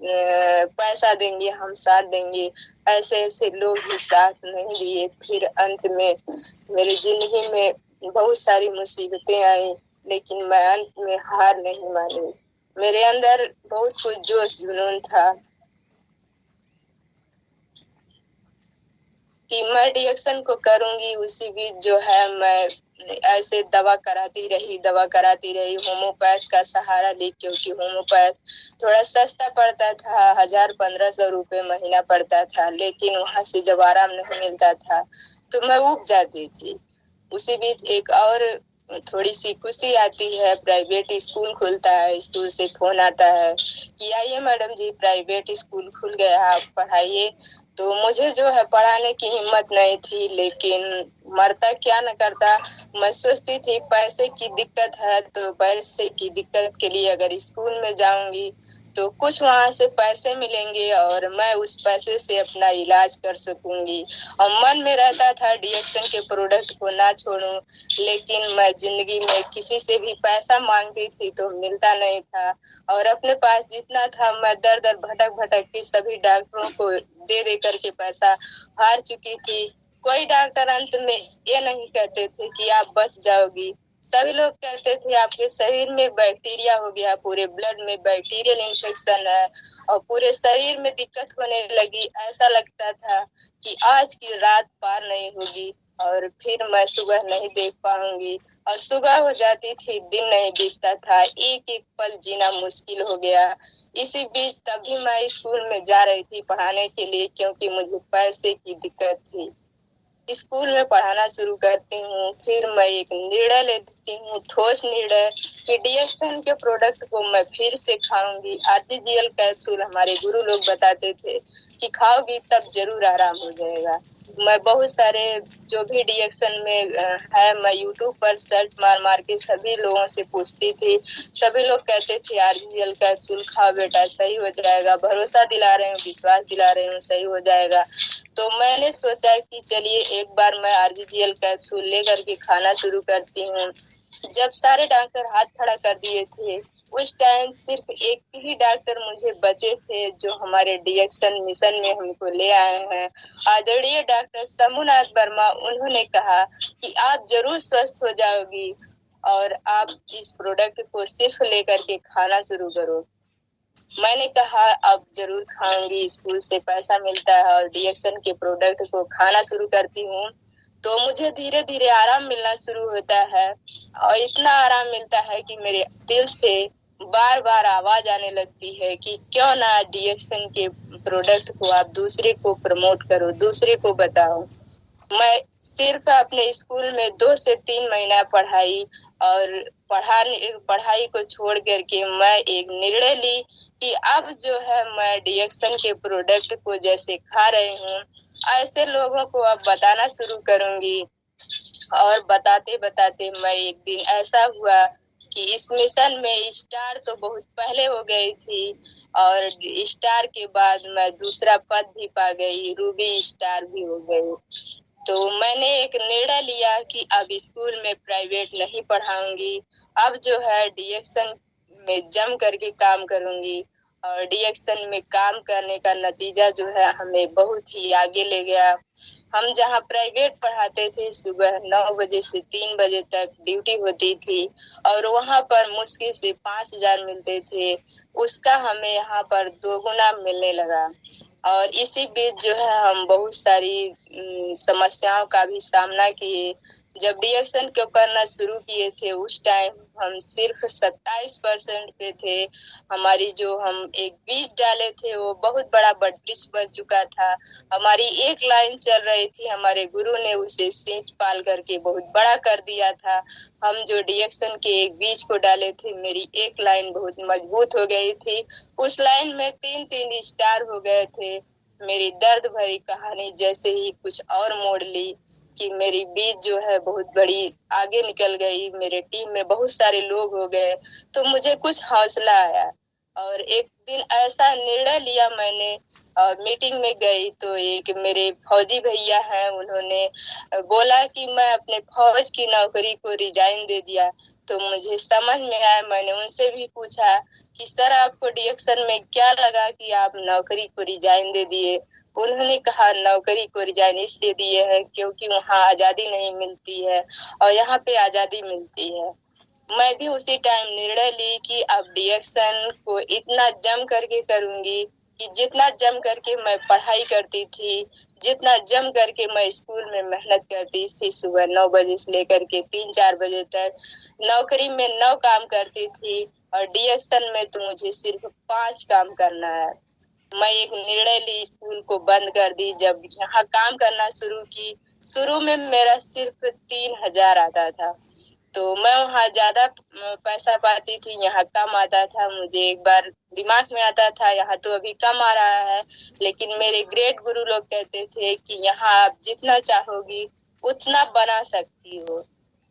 पैसा देंगे, हम साथ देंगे, ऐसे ऐसे लोग ही साथ नहीं दिए। फिर अंत में मेरी जिंदगी में बहुत सारी मुसीबतें आई, लेकिन मैं अंत में हार नहीं मानी। मेरे अंदर बहुत कुछ जोश जुनून था कि मैं डिएक्शन को करूंगी। उसी बीच जो है मैं ऐसे दवा कराती रही, होम्योपैथ का सहारा ली, क्योंकि होम्योपैथ थोड़ा सस्ता पड़ता था, 1000-1500 रुपए महीना पड़ता था, लेकिन वहां से जब आराम नहीं मिलता था तो मैं उब जाती थी। उसी बीच एक और थोड़ी सी खुशी आती है, प्राइवेट स्कूल खुलता है, स्कूल से फोन आता है कि आइए मैडम जी, प्राइवेट स्कूल खुल गया, आप पढ़ाइए। तो मुझे जो है पढ़ाने की हिम्मत नहीं थी, लेकिन मरता क्या न करता। मैं सोचती थी पैसे की दिक्कत है, तो पैसे की दिक्कत के लिए अगर स्कूल में जाऊंगी तो कुछ वहां से पैसे मिलेंगे और मैं उस पैसे से अपना इलाज कर सकूंगी। और मन में रहता था डिएक्शन के प्रोडक्ट को ना छोड़ूं, लेकिन मैं जिंदगी में किसी से भी पैसा मांगती थी तो मिलता नहीं था, और अपने पास जितना था मैं दर दर भटक के सभी डॉक्टरों को दे दे करके पैसा हार चुकी थी। कोई डॉक्टर अंत में ये नहीं कहते थे कि आप बच जाओगी, सभी लोग कहते थे आपके शरीर में बैक्टीरिया हो गया, पूरे ब्लड में बैक्टीरियल इन्फेक्शन है और पूरे शरीर में दिक्कत होने लगी। ऐसा लगता था कि आज की रात पार नहीं होगी और फिर मैं सुबह नहीं देख पाऊंगी, और सुबह हो जाती थी, दिन नहीं बीतता था, एक एक पल जीना मुश्किल हो गया। इसी बीच तभी मैं स्कूल में जा रही थी पढ़ाने के लिए, क्योंकि मुझे पैसे की दिक्कत थी। स्कूल में पढ़ाना शुरू करती हूँ, फिर मैं एक निर्णय लेती हूँ, ठोस निर्णय, कि डिएक्शन के प्रोडक्ट को मैं फिर से खाऊंगी। आरजीजीएल कैप्सूल हमारे गुरु लोग बताते थे कि खाओगी तब जरूर आराम हो जाएगा। मैं बहुत सारे जो भी डिएक्शन में है, मैं यूट्यूब पर सर्च मार के सभी लोगों से पूछती थी। सभी लोग कहते थे आरजीजीएल कैप्सूल खाओ बेटा, सही हो जाएगा, भरोसा दिला रहे हूँ, विश्वास दिला रहे हूँ, सही हो जाएगा। तो मैंने सोचा कि चलिए एक बार मैं आरजीजीएल कैप्सूल लेकर के खाना शुरू करती हूँ। जब सारे डॉक्टर हाथ खड़ा कर दिए थे, उस टाइम सिर्फ एक ही डॉक्टर मुझे बचे थे जो हमारे डिएक्शन मिशन में हमको ले आए हैं, आदरणीय डॉक्टर शंभुनाथ वर्मा। उन्होंने कहा कि आप जरूर स्वस्थ हो जाओगी और आप इस प्रोडक्ट को सिर्फ लेकर के खाना शुरू करो। मैंने कहा अब जरूर खाऊंगी, स्कूल से पैसा मिलता है और डिएक्शन के प्रोडक्ट को खाना शुरू करती हूँ तो मुझे धीरे धीरे आराम मिलना शुरू होता है, और इतना आराम मिलता है कि मेरे दिल से बार बार आवाज आने लगती है कि क्यों ना डीएक्सन के प्रोडक्ट को आप दूसरे को प्रमोट करो, दूसरे को बताओ। मैं सिर्फ अपने स्कूल में 2 से 3 महीना पढ़ाई और पढ़ाई को छोड़ करके मैं एक निर्णय ली कि अब जो है मैं डीएक्सन के प्रोडक्ट को जैसे खा रही हूँ ऐसे लोगों को अब बताना शुरू करूंगी। और बताते बताते मैं एक दिन ऐसा हुआ कि इस मिशन में स्टार तो बहुत पहले हो गई थी और स्टार के बाद मैं दूसरा पद भी पा गई, रूबी स्टार भी हो गई। तो मैंने एक निर्णय लिया कि अब स्कूल में प्राइवेट नहीं पढ़ाऊंगी, अब जो है डीएक्सन में जम करके काम करूंगी। और डीएक्सन में काम करने का नतीजा जो है हमें बहुत ही आगे ले गया। हम जहाँ प्राइवेट पढ़ाते थे सुबह 9 बजे से 3 बजे तक ड्यूटी होती थी और वहाँ पर मुश्किल से 5,000 मिलते थे, उसका हमें यहाँ पर 2 गुना मिलने लगा। और इसी बीच जो है हम बहुत सारी समस्याओं का भी सामना किए। जब डीएक्सन को करना शुरू किए थे उस टाइम हम सिर्फ 27% पे थे। हमारी जो हम एक बीज डाले थे वो बहुत बड़ा वृक्ष बन चुका था। हमारी एक लाइन चल रही थी, हमारे गुरु ने उसे सींच पाल करके बहुत बड़ा कर दिया था। हम जो डीएक्सन के एक बीज को डाले थे मेरी एक लाइन बहुत मजबूत हो गई थी, उस लाइन में 3-3 स्टार हो गए थे। मेरी दर्द भरी कहानी जैसे ही कुछ और मोड़ ली कि मेरी बीज जो है बहुत बड़ी आगे निकल गई, मेरे टीम में बहुत सारे लोग हो गए, तो मुझे कुछ हौसला आया। और एक दिन ऐसा निर्णय लिया मैंने, मीटिंग में गई तो एक मेरे फौजी भैया हैं, उन्होंने बोला कि मैं अपने फौज की नौकरी को रिजाइन दे दिया। तो मुझे समझ में आया, मैंने उनसे भी पूछा कि सर आपको डीएक्सन में क्या लगा कि आप नौकरी को रिजाइन दे दिए। उन्होंने कहा नौकरी को रिजाइन इसलिए दिए हैं क्योंकि वहाँ आजादी नहीं मिलती है और यहाँ पे आजादी मिलती है। मैं भी उसी टाइम निर्णय ली कि अब डीएक्सन को इतना जम करके करूंगी कि जितना जम करके मैं पढ़ाई करती थी, जितना जम करके मैं स्कूल में मेहनत करती थी सुबह 9 बजे से लेकर के 3-4 बजे तक, नौकरी में 9 काम करती थी और डीएक्सन में तो मुझे सिर्फ 5 काम करना है। मैं एक निर्णय ली, स्कूल को बंद कर दी। जब यहाँ काम करना शुरू की, शुरू में मेरा सिर्फ 3,000 आता था, तो मैं वहाँ ज्यादा पैसा पाती थी, यहाँ कम आता था। मुझे एक बार दिमाग में आता था यहाँ तो अभी कम आ रहा है, लेकिन मेरे ग्रेट गुरु लोग कहते थे कि यहाँ आप जितना चाहोगी उतना बना सकती हो।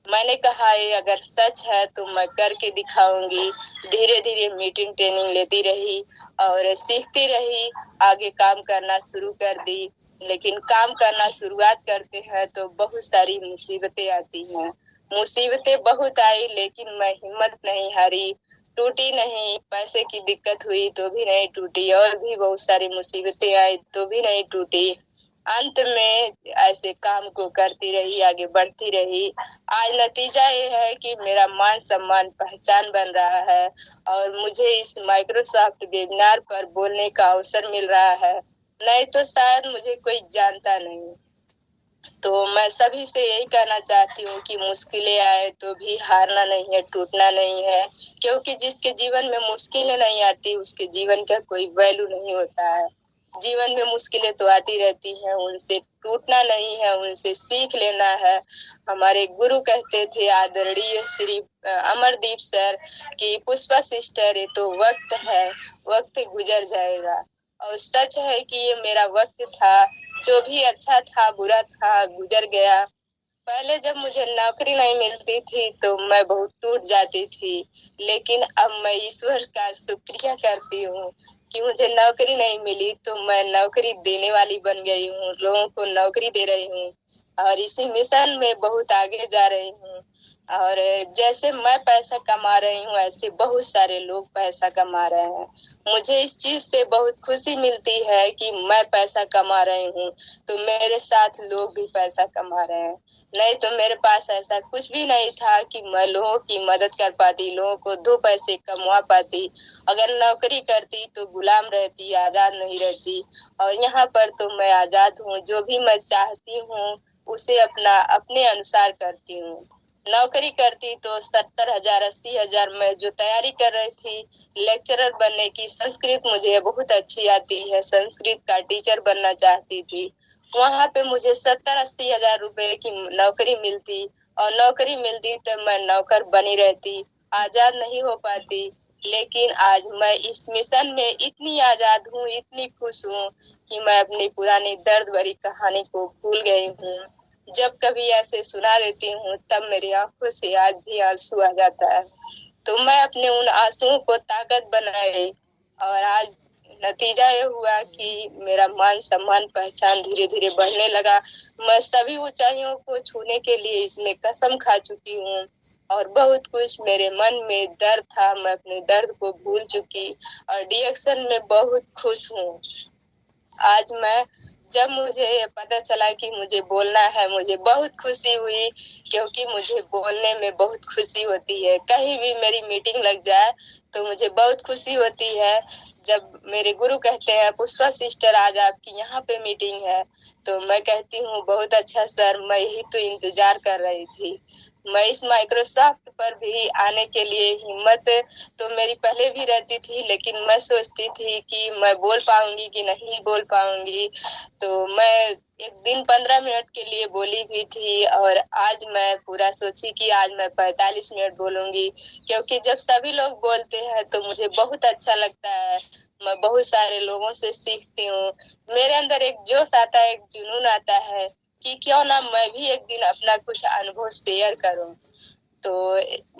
मैंने कहा ये अगर सच है तो मैं करके दिखाऊंगी। धीरे धीरे मीटिंग ट्रेनिंग लेती रही और सीखती रही, आगे काम करना शुरू कर दी। लेकिन काम करना शुरुआत करते हैं तो बहुत सारी मुसीबतें आती हैं। मुसीबतें बहुत आई लेकिन मैं हिम्मत नहीं हारी, टूटी नहीं। पैसे की दिक्कत हुई तो भी नहीं टूटी और भी बहुत सारी मुसीबतें आई तो भी नहीं टूटी। अंत में ऐसे काम को करती रही, आगे बढ़ती रही। आज नतीजा ये है कि मेरा मान सम्मान पहचान बन रहा है और मुझे इस माइक्रोसॉफ्ट वेबिनार पर बोलने का अवसर मिल रहा है, नहीं तो शायद मुझे कोई जानता नहीं। तो मैं सभी से यही कहना चाहती हूँ कि मुश्किलें आए तो भी हारना नहीं है, टूटना नहीं है, क्योंकि जिसके जीवन में मुश्किलें नहीं आती उसके जीवन का कोई वैल्यू नहीं होता है। जीवन में मुश्किलें तो आती रहती हैं, उनसे टूटना नहीं है, उनसे सीख लेना है। हमारे गुरु कहते थे आदरणीय श्री अमरदीप सर कि पुष्पा सिस्टर ये तो वक्त है, वक्त गुजर जाएगा। और सच है कि ये मेरा वक्त था, जो भी अच्छा था बुरा था गुजर गया। पहले जब मुझे नौकरी नहीं मिलती थी तो मैं बहुत टूट जाती थी, लेकिन अब मैं ईश्वर का शुक्रिया करती हूँ कि मुझे नौकरी नहीं मिली तो मैं नौकरी देने वाली बन गई हूँ, लोगों को नौकरी दे रही हूँ और इसी मिशन में बहुत आगे जा रही हूँ। और जैसे मैं पैसा कमा रही हूँ ऐसे बहुत सारे लोग पैसा कमा रहे हैं। मुझे इस चीज से बहुत खुशी मिलती है कि मैं पैसा कमा रही हूँ तो मेरे साथ लोग भी पैसा कमा रहे हैं। नहीं तो मेरे पास ऐसा कुछ भी नहीं था कि मैं लोगों की मदद कर पाती, लोगों को 2 पैसे कमा पाती। अगर नौकरी करती तो गुलाम रहती, आजाद नहीं रहती। और यहाँ पर तो मैं आजाद हूँ, जो भी मैं चाहती हूँ उसे अपने अनुसार करती हूँ। नौकरी करती तो 70,000 80,000 में जो तैयारी कर रही थी लेक्चरर बनने की, संस्कृत मुझे बहुत अच्छी आती है, संस्कृत का टीचर बनना चाहती थी। वहाँ पे मुझे 70-80 हजार रुपए की नौकरी मिलती, और नौकरी मिलती तो मैं नौकर बनी रहती, आजाद नहीं हो पाती। लेकिन आज मैं इस मिशन में इतनी आजाद हूँ, इतनी खुश हूँ कि मैं अपनी पुरानी दर्द भरी कहानी को भूल गई हूँ। जब कभी ऐसे सुना देती हूँ तब मेरी आंखों से आज भी आंसू आ जाता है। तो मैं अपने उन आंसुओं को ताकत बनाई, और आज नतीजा ये हुआ कि मेरा मान सम्मान पहचान धीरे धीरे बढ़ने लगा। मैं सभी ऊंचाइयों को छूने के लिए इसमें कसम खा चुकी हूँ, और बहुत कुछ मेरे मन में दर्द था, मैं अपने दर्द को भूल चुकी, और डीएक्शन में बहुत खुश हूँ। आज मैं जब मुझे पता चला कि मुझे बोलना है, मुझे बहुत खुशी हुई, क्योंकि मुझे बोलने में बहुत खुशी होती है। कहीं भी मेरी मीटिंग लग जाए तो मुझे बहुत खुशी होती है। जब मेरे गुरु कहते हैं पुष्पा सिस्टर आज आपकी यहाँ पे मीटिंग है, तो मैं कहती हूँ बहुत अच्छा सर, मैं ही तो इंतजार कर रही थी। मैं इस माइक्रोसॉफ्ट पर भी आने के लिए हिम्मत तो मेरी पहले भी रहती थी, लेकिन मैं सोचती थी कि मैं बोल पाऊंगी कि नहीं बोल पाऊंगी। तो मैं एक दिन 15 मिनट के लिए बोली भी थी, और आज मैं पूरा सोची कि आज मैं 45 मिनट बोलूंगी, क्योंकि जब सभी लोग बोलते हैं तो मुझे बहुत अच्छा लगता है। मैं बहुत सारे लोगों से सीखती हूँ, मेरे अंदर एक जोश आता है, एक जुनून आता है कि क्यों ना मैं भी एक दिन अपना कुछ अनुभव शेयर करूं। तो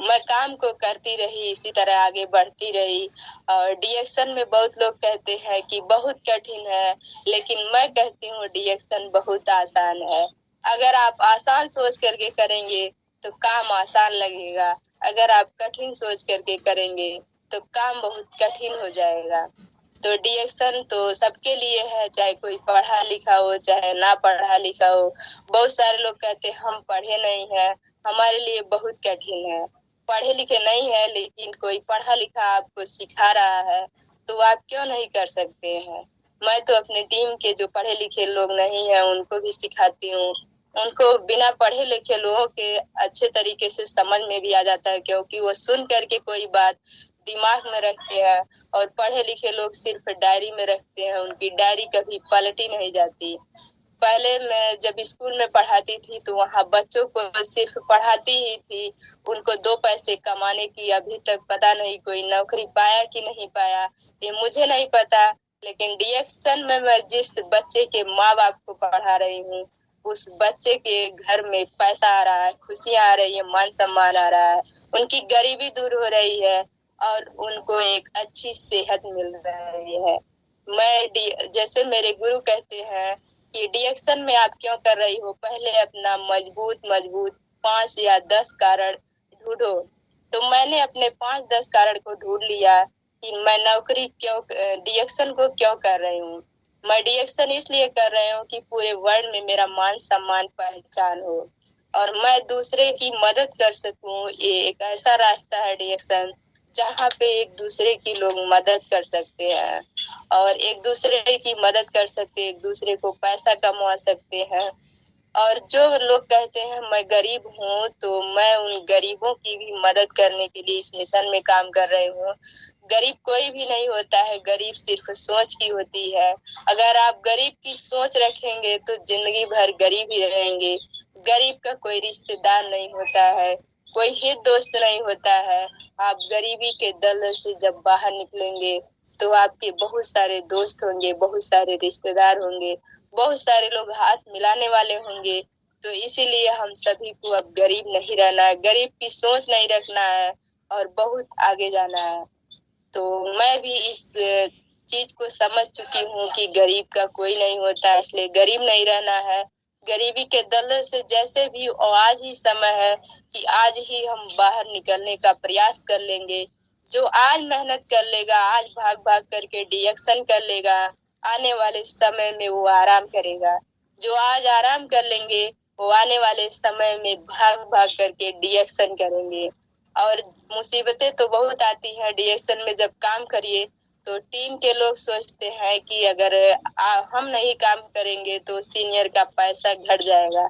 मैं काम को करती रही, इसी तरह आगे बढ़ती रही। और डीएक्शन में बहुत लोग कहते हैं कि बहुत कठिन है, लेकिन मैं कहती हूँ डीएक्शन बहुत आसान है। अगर आप आसान सोच करके करेंगे तो काम आसान लगेगा, अगर आप कठिन सोच करके करेंगे तो काम बहुत कठिन हो जाएगा। तो डीएक्शन तो सबके लिए है, चाहे कोई पढ़ा लिखा हो चाहे ना पढ़ा लिखा हो। बहुत सारे लोग कहते हैं हम पढ़े नहीं है, हमारे लिए बहुत कठिन है। पढ़े लिखे नहीं है, लेकिन कोई पढ़ा लिखा आपको सिखा रहा है तो आप क्यों नहीं कर सकते हैं। मैं तो अपने टीम के जो पढ़े लिखे लोग नहीं है उनको भी सिखाती हूँ। उनको बिना पढ़े लिखे लोगों के अच्छे तरीके से समझ में भी आ जाता है, क्योंकि वो सुन करके कोई बात दिमाग में रखते हैं, और पढ़े लिखे लोग सिर्फ डायरी में रखते हैं, उनकी डायरी कभी पलटी नहीं जाती। पहले मैं जब स्कूल में पढ़ाती थी तो वहाँ बच्चों को सिर्फ पढ़ाती ही थी, उनको 2 पैसे कमाने की अभी तक पता नहीं कोई नौकरी पाया कि नहीं पाया, ये मुझे नहीं पता। लेकिन डीएक्शन में मैं जिस बच्चे के माँ बाप को पढ़ा रही हूँ, उस बच्चे के घर में पैसा आ रहा है, खुशियाँ आ रही है, मान सम्मान आ रहा है, उनकी गरीबी दूर हो रही है, और उनको एक अच्छी सेहत मिल रही है। जैसे मेरे गुरु कहते हैं कि डीएक्शन में आप क्यों कर रही हो, पहले अपना मजबूत मजबूत 5 या 10 कारण ढूंढो। तो मैंने अपने 5-10 कारण को ढूंढ लिया कि मैं नौकरी क्यों डीएक्शन को क्यों कर रही हूँ। मैं डीएक्शन इसलिए कर रही हूँ कि पूरे वर्ल्ड में मेरा मान सम्मान पहचान हो, और मैं दूसरे की मदद कर सकूं। ये एक ऐसा रास्ता है डीएक्शन जहाँ पे एक दूसरे की लोग मदद कर सकते हैं, और एक दूसरे की मदद कर सकते हैं, एक दूसरे को पैसा कमा सकते हैं। और जो लोग कहते हैं मैं गरीब हूँ, तो मैं उन गरीबों की भी मदद करने के लिए इस मिशन में काम कर रही हूँ। गरीब कोई भी नहीं होता है, गरीब सिर्फ सोच की होती है। अगर आप गरीब की सोच रखेंगे तो जिंदगी भर गरीब ही रहेंगे। गरीब का कोई रिश्तेदार नहीं होता है, कोई हित दोस्त नहीं होता है। आप गरीबी के दल से जब बाहर निकलेंगे तो आपके बहुत सारे दोस्त होंगे, बहुत सारे रिश्तेदार होंगे, बहुत सारे लोग हाथ मिलाने वाले होंगे। तो इसीलिए हम सभी को अब गरीब नहीं रहना है, गरीब की सोच नहीं रखना है, और बहुत आगे जाना है। तो मैं भी इस चीज को समझ चुकी हूँ कि गरीब का कोई नहीं होता, इसलिए गरीब नहीं रहना है। गरीबी के दलदल से जैसे भी, और आज ही समय है कि आज ही हम बाहर निकलने का प्रयास कर लेंगे। जो आज मेहनत कर लेगा, आज भाग भाग करके डीएक्शन कर लेगा, आने वाले समय में वो आराम करेगा। जो आज आराम कर लेंगे वो आने वाले समय में भाग भाग करके डीएक्शन करेंगे। और मुसीबतें तो बहुत आती हैं डीएक्शन में, जब काम करिए तो टीम के लोग सोचते हैं कि अगर हम नहीं काम करेंगे तो सीनियर का पैसा घट जाएगा।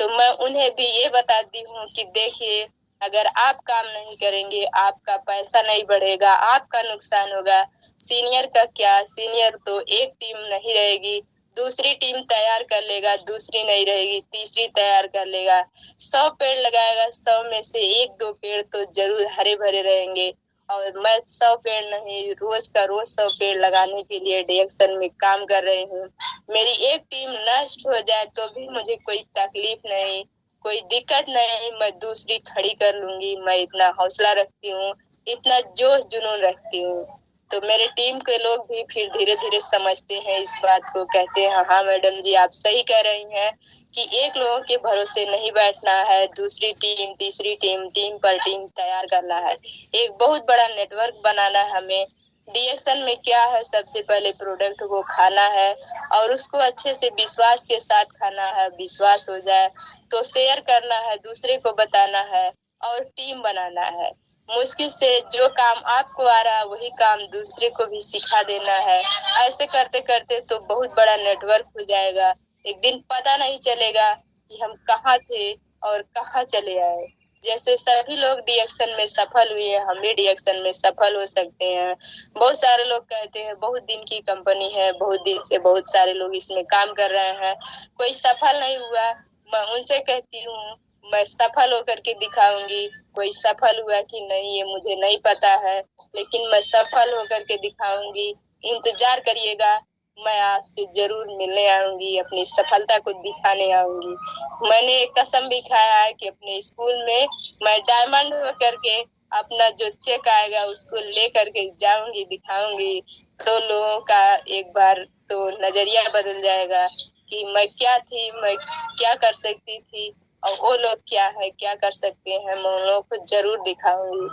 तो मैं उन्हें भी ये बताती हूँ कि देखिए, अगर आप काम नहीं करेंगे, आपका पैसा नहीं बढ़ेगा, आपका नुकसान होगा। सीनियर का क्या, सीनियर तो एक टीम नहीं रहेगी, दूसरी टीम तैयार कर लेगा, दूसरी नहीं रहेगी, तीसरी तैयार कर लेगा। 100 पेड़ लगाएगा, 100 में से 1-2 पेड़ तो जरूर हरे भरे रहेंगे। और मैं 100 पेड़ नहीं, रोज का रोज 100 पेड़ लगाने के लिए डीएक्शन में काम कर रही हूँ। मेरी एक टीम नष्ट हो जाए तो भी मुझे कोई तकलीफ नहीं, कोई दिक्कत नहीं, मैं दूसरी खड़ी कर लूंगी। मैं इतना हौसला रखती हूँ, इतना जोश जुनून रखती हूँ। तो मेरे टीम के लोग भी फिर धीरे धीरे समझते हैं इस बात को, कहते हैं हाँ मैडम जी आप सही कह रही हैं कि एक लोगों के भरोसे नहीं बैठना है, दूसरी टीम, तीसरी टीम, टीम पर टीम तैयार करना है, एक बहुत बड़ा नेटवर्क बनाना है हमें। डीएक्शन में क्या है, सबसे पहले प्रोडक्ट को खाना है और उसको अच्छे से विश्वास के साथ खाना है। विश्वास हो जाए तो शेयर करना है, दूसरे को बताना है और टीम बनाना है। मुश्किल से जो काम आपको आ रहा है वही काम दूसरे को भी सिखा देना है। ऐसे करते करते तो बहुत बड़ा नेटवर्क हो जाएगा। एक दिन पता नहीं चलेगा कि हम कहाँ थे और कहाँ चले आए। जैसे सभी लोग डीएक्शन में सफल हुए, हम भी डीएक्शन में सफल हो सकते हैं। बहुत सारे लोग कहते हैं बहुत दिन की कंपनी है, बहुत दिन से बहुत सारे लोग इसमें काम कर रहे हैं, कोई सफल नहीं हुआ। मैं उनसे कहती हूँ मैं सफल होकर के दिखाऊंगी। कोई सफल हुआ कि नहीं ये मुझे नहीं पता है, लेकिन मैं सफल होकर के दिखाऊंगी। इंतजार करिएगा, मैं आपसे जरूर मिलने आऊंगी, अपनी सफलता को दिखाने आऊंगी। मैंने एक कसम भी खाया है कि अपने स्कूल में मैं डायमंड होकर के अपना जो चेक आएगा उसको ले करके जाऊंगी, दिखाऊंगी। तो लोगों का एक बार तो नजरिया बदल जाएगा कि मैं क्या थी, मैं क्या कर सकती थी और वो लोग क्या है, क्या कर सकते हैं। मैं उन लोगों को जरूर दिखाऊंगी,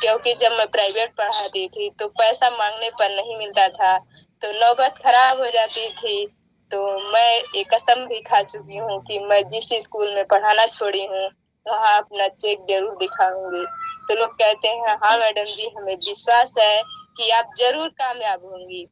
क्योंकि जब मैं प्राइवेट पढ़ाती थी तो पैसा मांगने पर नहीं मिलता था, तो नौबत खराब हो जाती थी। तो मैं एक कसम भी खा चुकी हूँ कि मैं जिस स्कूल में पढ़ाना छोड़ी हूँ वहाँ अपना चेक जरूर दिखाऊंगी। तो लोग कहते हैं हाँ मैडम जी हमें विश्वास है कि आप जरूर कामयाब होंगी।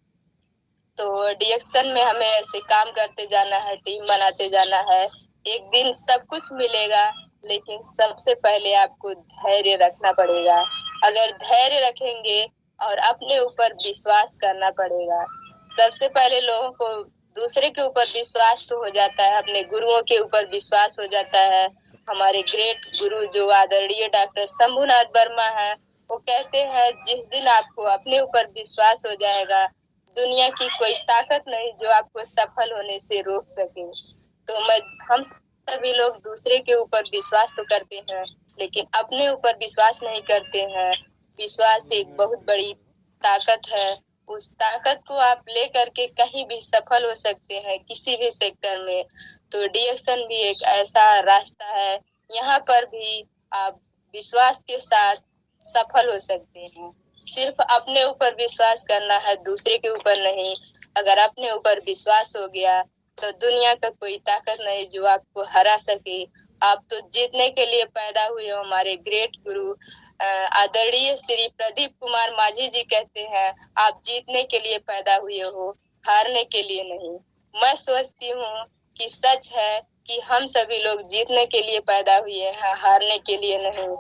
तो डीएक्शन में हमें ऐसे काम करते जाना है, टीम बनाते जाना है। एक दिन सब कुछ मिलेगा, लेकिन सबसे पहले आपको धैर्य रखना पड़ेगा। अगर धैर्य रखेंगे और अपने ऊपर विश्वास करना पड़ेगा। सबसे पहले लोगों को दूसरे के ऊपर विश्वास तो हो जाता है, अपने गुरुओं के ऊपर विश्वास हो जाता है। हमारे ग्रेट गुरु जो आदरणीय डॉक्टर शंभुनाथ वर्मा है, वो कहते हैं जिस दिन आपको अपने ऊपर विश्वास हो जाएगा, दुनिया की कोई ताकत नहीं जो आपको सफल होने से रोक सके। तो हम सभी लोग दूसरे के ऊपर विश्वास तो करते हैं, लेकिन अपने ऊपर विश्वास नहीं करते हैं। विश्वास एक बहुत बड़ी ताकत है। उस ताकत को आप ले करके कहीं भी सफल हो सकते हैं, किसी भी सेक्टर में। तो डीएक्शन भी एक ऐसा रास्ता है, यहाँ पर भी आप विश्वास के साथ सफल हो सकते हैं। सिर्फ अपने ऊपर विश्वास करना है, दूसरे के ऊपर नहीं। अगर अपने ऊपर विश्वास हो गया तो दुनिया का कोई ताकत नहीं जो आपको हरा सके। आप तो जीतने के लिए पैदा हुए हो। हमारे ग्रेट गुरु आदरणीय श्री प्रदीप कुमार माझी जी कहते हैं आप जीतने के लिए पैदा हुए हो, हारने के लिए नहीं। मैं सोचती हूँ कि सच है कि हम सभी लोग जीतने के लिए पैदा हुए हैं, हारने के लिए नहीं।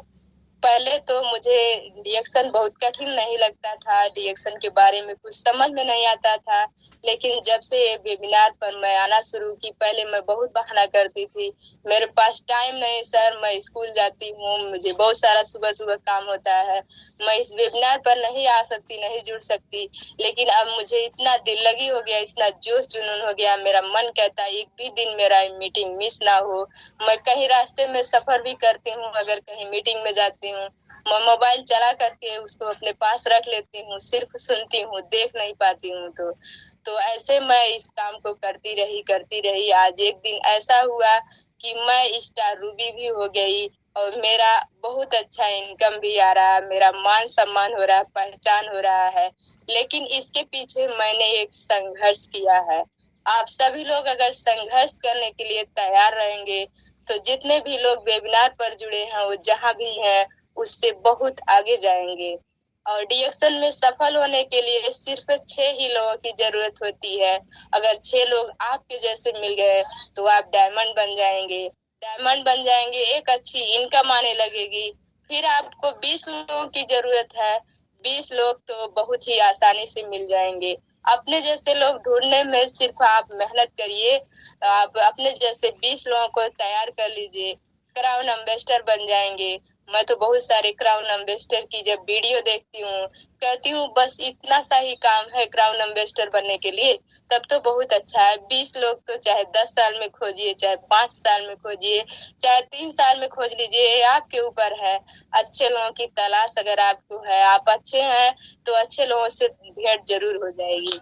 पहले तो मुझे डीएक्शन बहुत कठिन नहीं लगता था, डीएक्शन के बारे में कुछ समझ में नहीं आता था। लेकिन जब से वेबिनार पर मैं आना शुरू की, पहले मैं बहुत बहाना करती थी, मेरे पास टाइम नहीं सर, मैं स्कूल जाती हूँ, मुझे बहुत सारा सुबह सुबह काम होता है, मैं इस वेबिनार पर नहीं आ सकती, नहीं जुड़ सकती। लेकिन अब मुझे इतना दिल लगी हो गया, इतना जोश जुनून हो गया, मेरा मन कहता है एक भी दिन मेरा मीटिंग मिस ना हो। मैं कहीं रास्ते में सफर भी करती हूँ, अगर कहीं मीटिंग में जाती हूँ, मैं मोबाइल चला करके उसको अपने पास रख लेती हूँ, सिर्फ सुनती हूँ, देख नहीं पाती हूँ। तो ऐसे मैं इस काम को करती रही। आज एक दिन ऐसा हुआ कि मैं स्टार रूबी भी हो गई और मेरा बहुत अच्छा इनकम भी आ रहा है, मेरा मान सम्मान हो रहा है, पहचान हो रहा है। लेकिन इसके पीछे मैंने एक संघर्ष किया है। आप सभी लोग अगर संघर्ष करने के लिए तैयार रहेंगे तो जितने भी लोग वेबिनार पर जुड़े हैं वो जहाँ भी हैं उससे बहुत आगे जाएंगे। और डीएक्शन में सफल होने के लिए सिर्फ 6 ही लोगों की जरूरत होती है। अगर 6 लोग आपके जैसे मिल गए तो आप डायमंड बन जाएंगे। डायमंड बन जाएंगे, एक अच्छी इनकम आने लगेगी। फिर आपको 20 लोगों की जरूरत है, 20 लोग तो बहुत ही आसानी से मिल जाएंगे। अपने जैसे लोग ढूंढने में सिर्फ आप मेहनत करिए, आप अपने जैसे 20 लोगों को तैयार कर लीजिए, क्राउन एम्बेसडर बन जाएंगे। मैं तो बहुत सारे क्राउन एम्बेसडर की जब वीडियो देखती हूँ, कहती हूँ बस इतना सा ही काम है क्राउन एम्बेसडर बनने के लिए, तब तो बहुत अच्छा है। 20 लोग तो चाहे 10 साल में खोजिए, चाहे 5 साल में खोजिए, चाहे 3 साल में खोज लीजिए, ये आपके ऊपर है। अच्छे लोगों की तलाश अगर आपको है, आप अच्छे हैं तो अच्छे लोगों से भेंट जरूर हो जाएगी।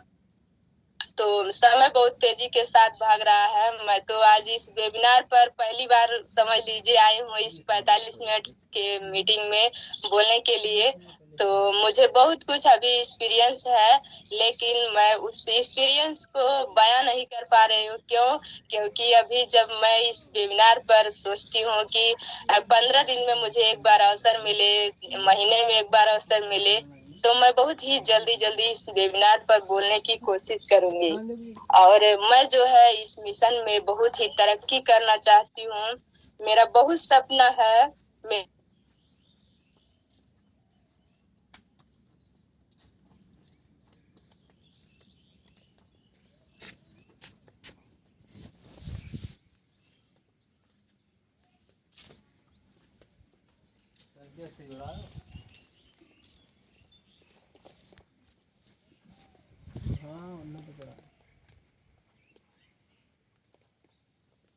तो समय बहुत तेजी के साथ भाग रहा है। मैं तो आज इस वेबिनार पर पहली बार समझ लीजिए आई हूँ इस 45 मिनट के मीटिंग में बोलने के लिए। तो मुझे बहुत कुछ अभी एक्सपीरियंस है, लेकिन मैं उस एक्सपीरियंस को बयां नहीं कर पा रही हूँ। क्यों? क्योंकि अभी जब मैं इस वेबिनार पर सोचती हूँ कि 15 दिन में मुझे एक बार अवसर मिले, महीने में एक बार अवसर मिले, तो मैं बहुत ही जल्दी इस वेबिनार पर बोलने की कोशिश करूंगी। और मैं जो है इस मिशन में बहुत ही तरक्की करना चाहती हूँ। मेरा बहुत सपना है मैं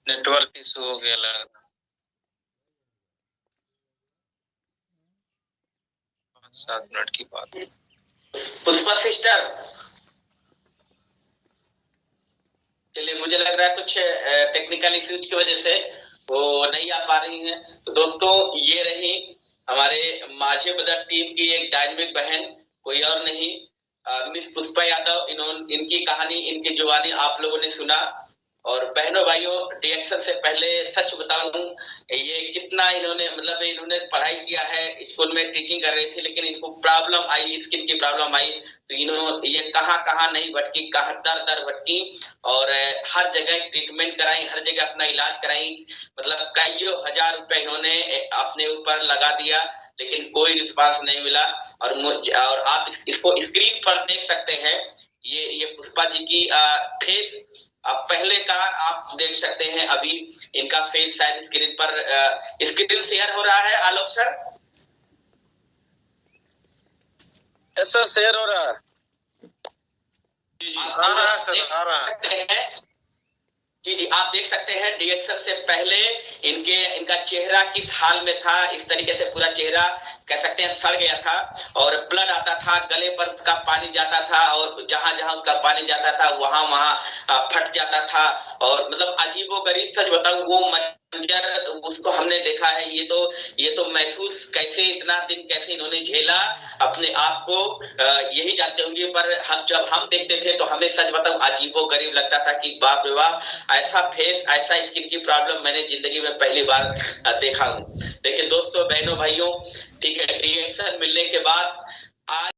नेटवर्क इशू हो गया लग रहा। 7 मिनट की बात। पुष्पा सिस्टर, चलिए मुझे लग रहा है कुछ टेक्निकल इश्यूज की वजह से वो नहीं आ पा रही हैं। तो दोस्तों ये रही हमारे माझे ब्रदर टीम की एक डायनामिक बहन, कोई और नहीं, मिस पुष्पा यादव। इनकी कहानी, इनकी जुबानी आप लोगों ने सुना। और बहनों भाइयों, रिएक्शन से पहले सच बताऊं, ये कितना इन्होंने पढ़ाई किया है, स्कूल में टीचिंग कर रही थी, लेकिन इनको प्रॉब्लम आई, स्किन की प्रॉब्लम आई, तो ये कहाँ नहीं भटकी, कहाँ दर भटकी, और हर जगह ट्रीटमेंट कराई, हर जगह अपना इलाज कराई। मतलब कईयों हजार रुपए इन्होंने अपने ऊपर लगा दिया, लेकिन कोई रिस्पांस नहीं मिला। और आप इसको स्क्रीन पर देख सकते हैं, ये पुष्पा जी की फेस अब पहले का आप देख सकते हैं। अभी इनका फेस शायद स्क्रीन पर स्क्रीन शेयर हो रहा है। आलोक सर, सर शेयर हो रहा है। आ रहा है। जी, आप देख सकते हैं रिएक्शन से पहले इनका चेहरा किस हाल में था। इस तरीके से पूरा चेहरा कह सकते हैं सड़ गया था, और ब्लड आता था, गले पर उसका पानी जाता था, और जहां जहां उसका पानी जाता था वहां फट जाता था। और मतलब अजीबोगरीब, सच बताऊं, वो मंजर उसको हमने देखा है। ये तो महसूस कैसे, इतना दिन कैसे इन्होंने झेला अपने आप को, यही जानते होंगे। पर जब हम देखते थे तो हमें सच बताऊं अजीबोगरीब लगता था कि बाप रे बाप, ऐसा फेस, ऐसा स्किन की प्रॉब्लम मैंने जिंदगी में पहली बार देखा हूं। देखिए दोस्तों, बहनों, भाइयों, ठीक है, रिएक्शन मिलने के बाद आज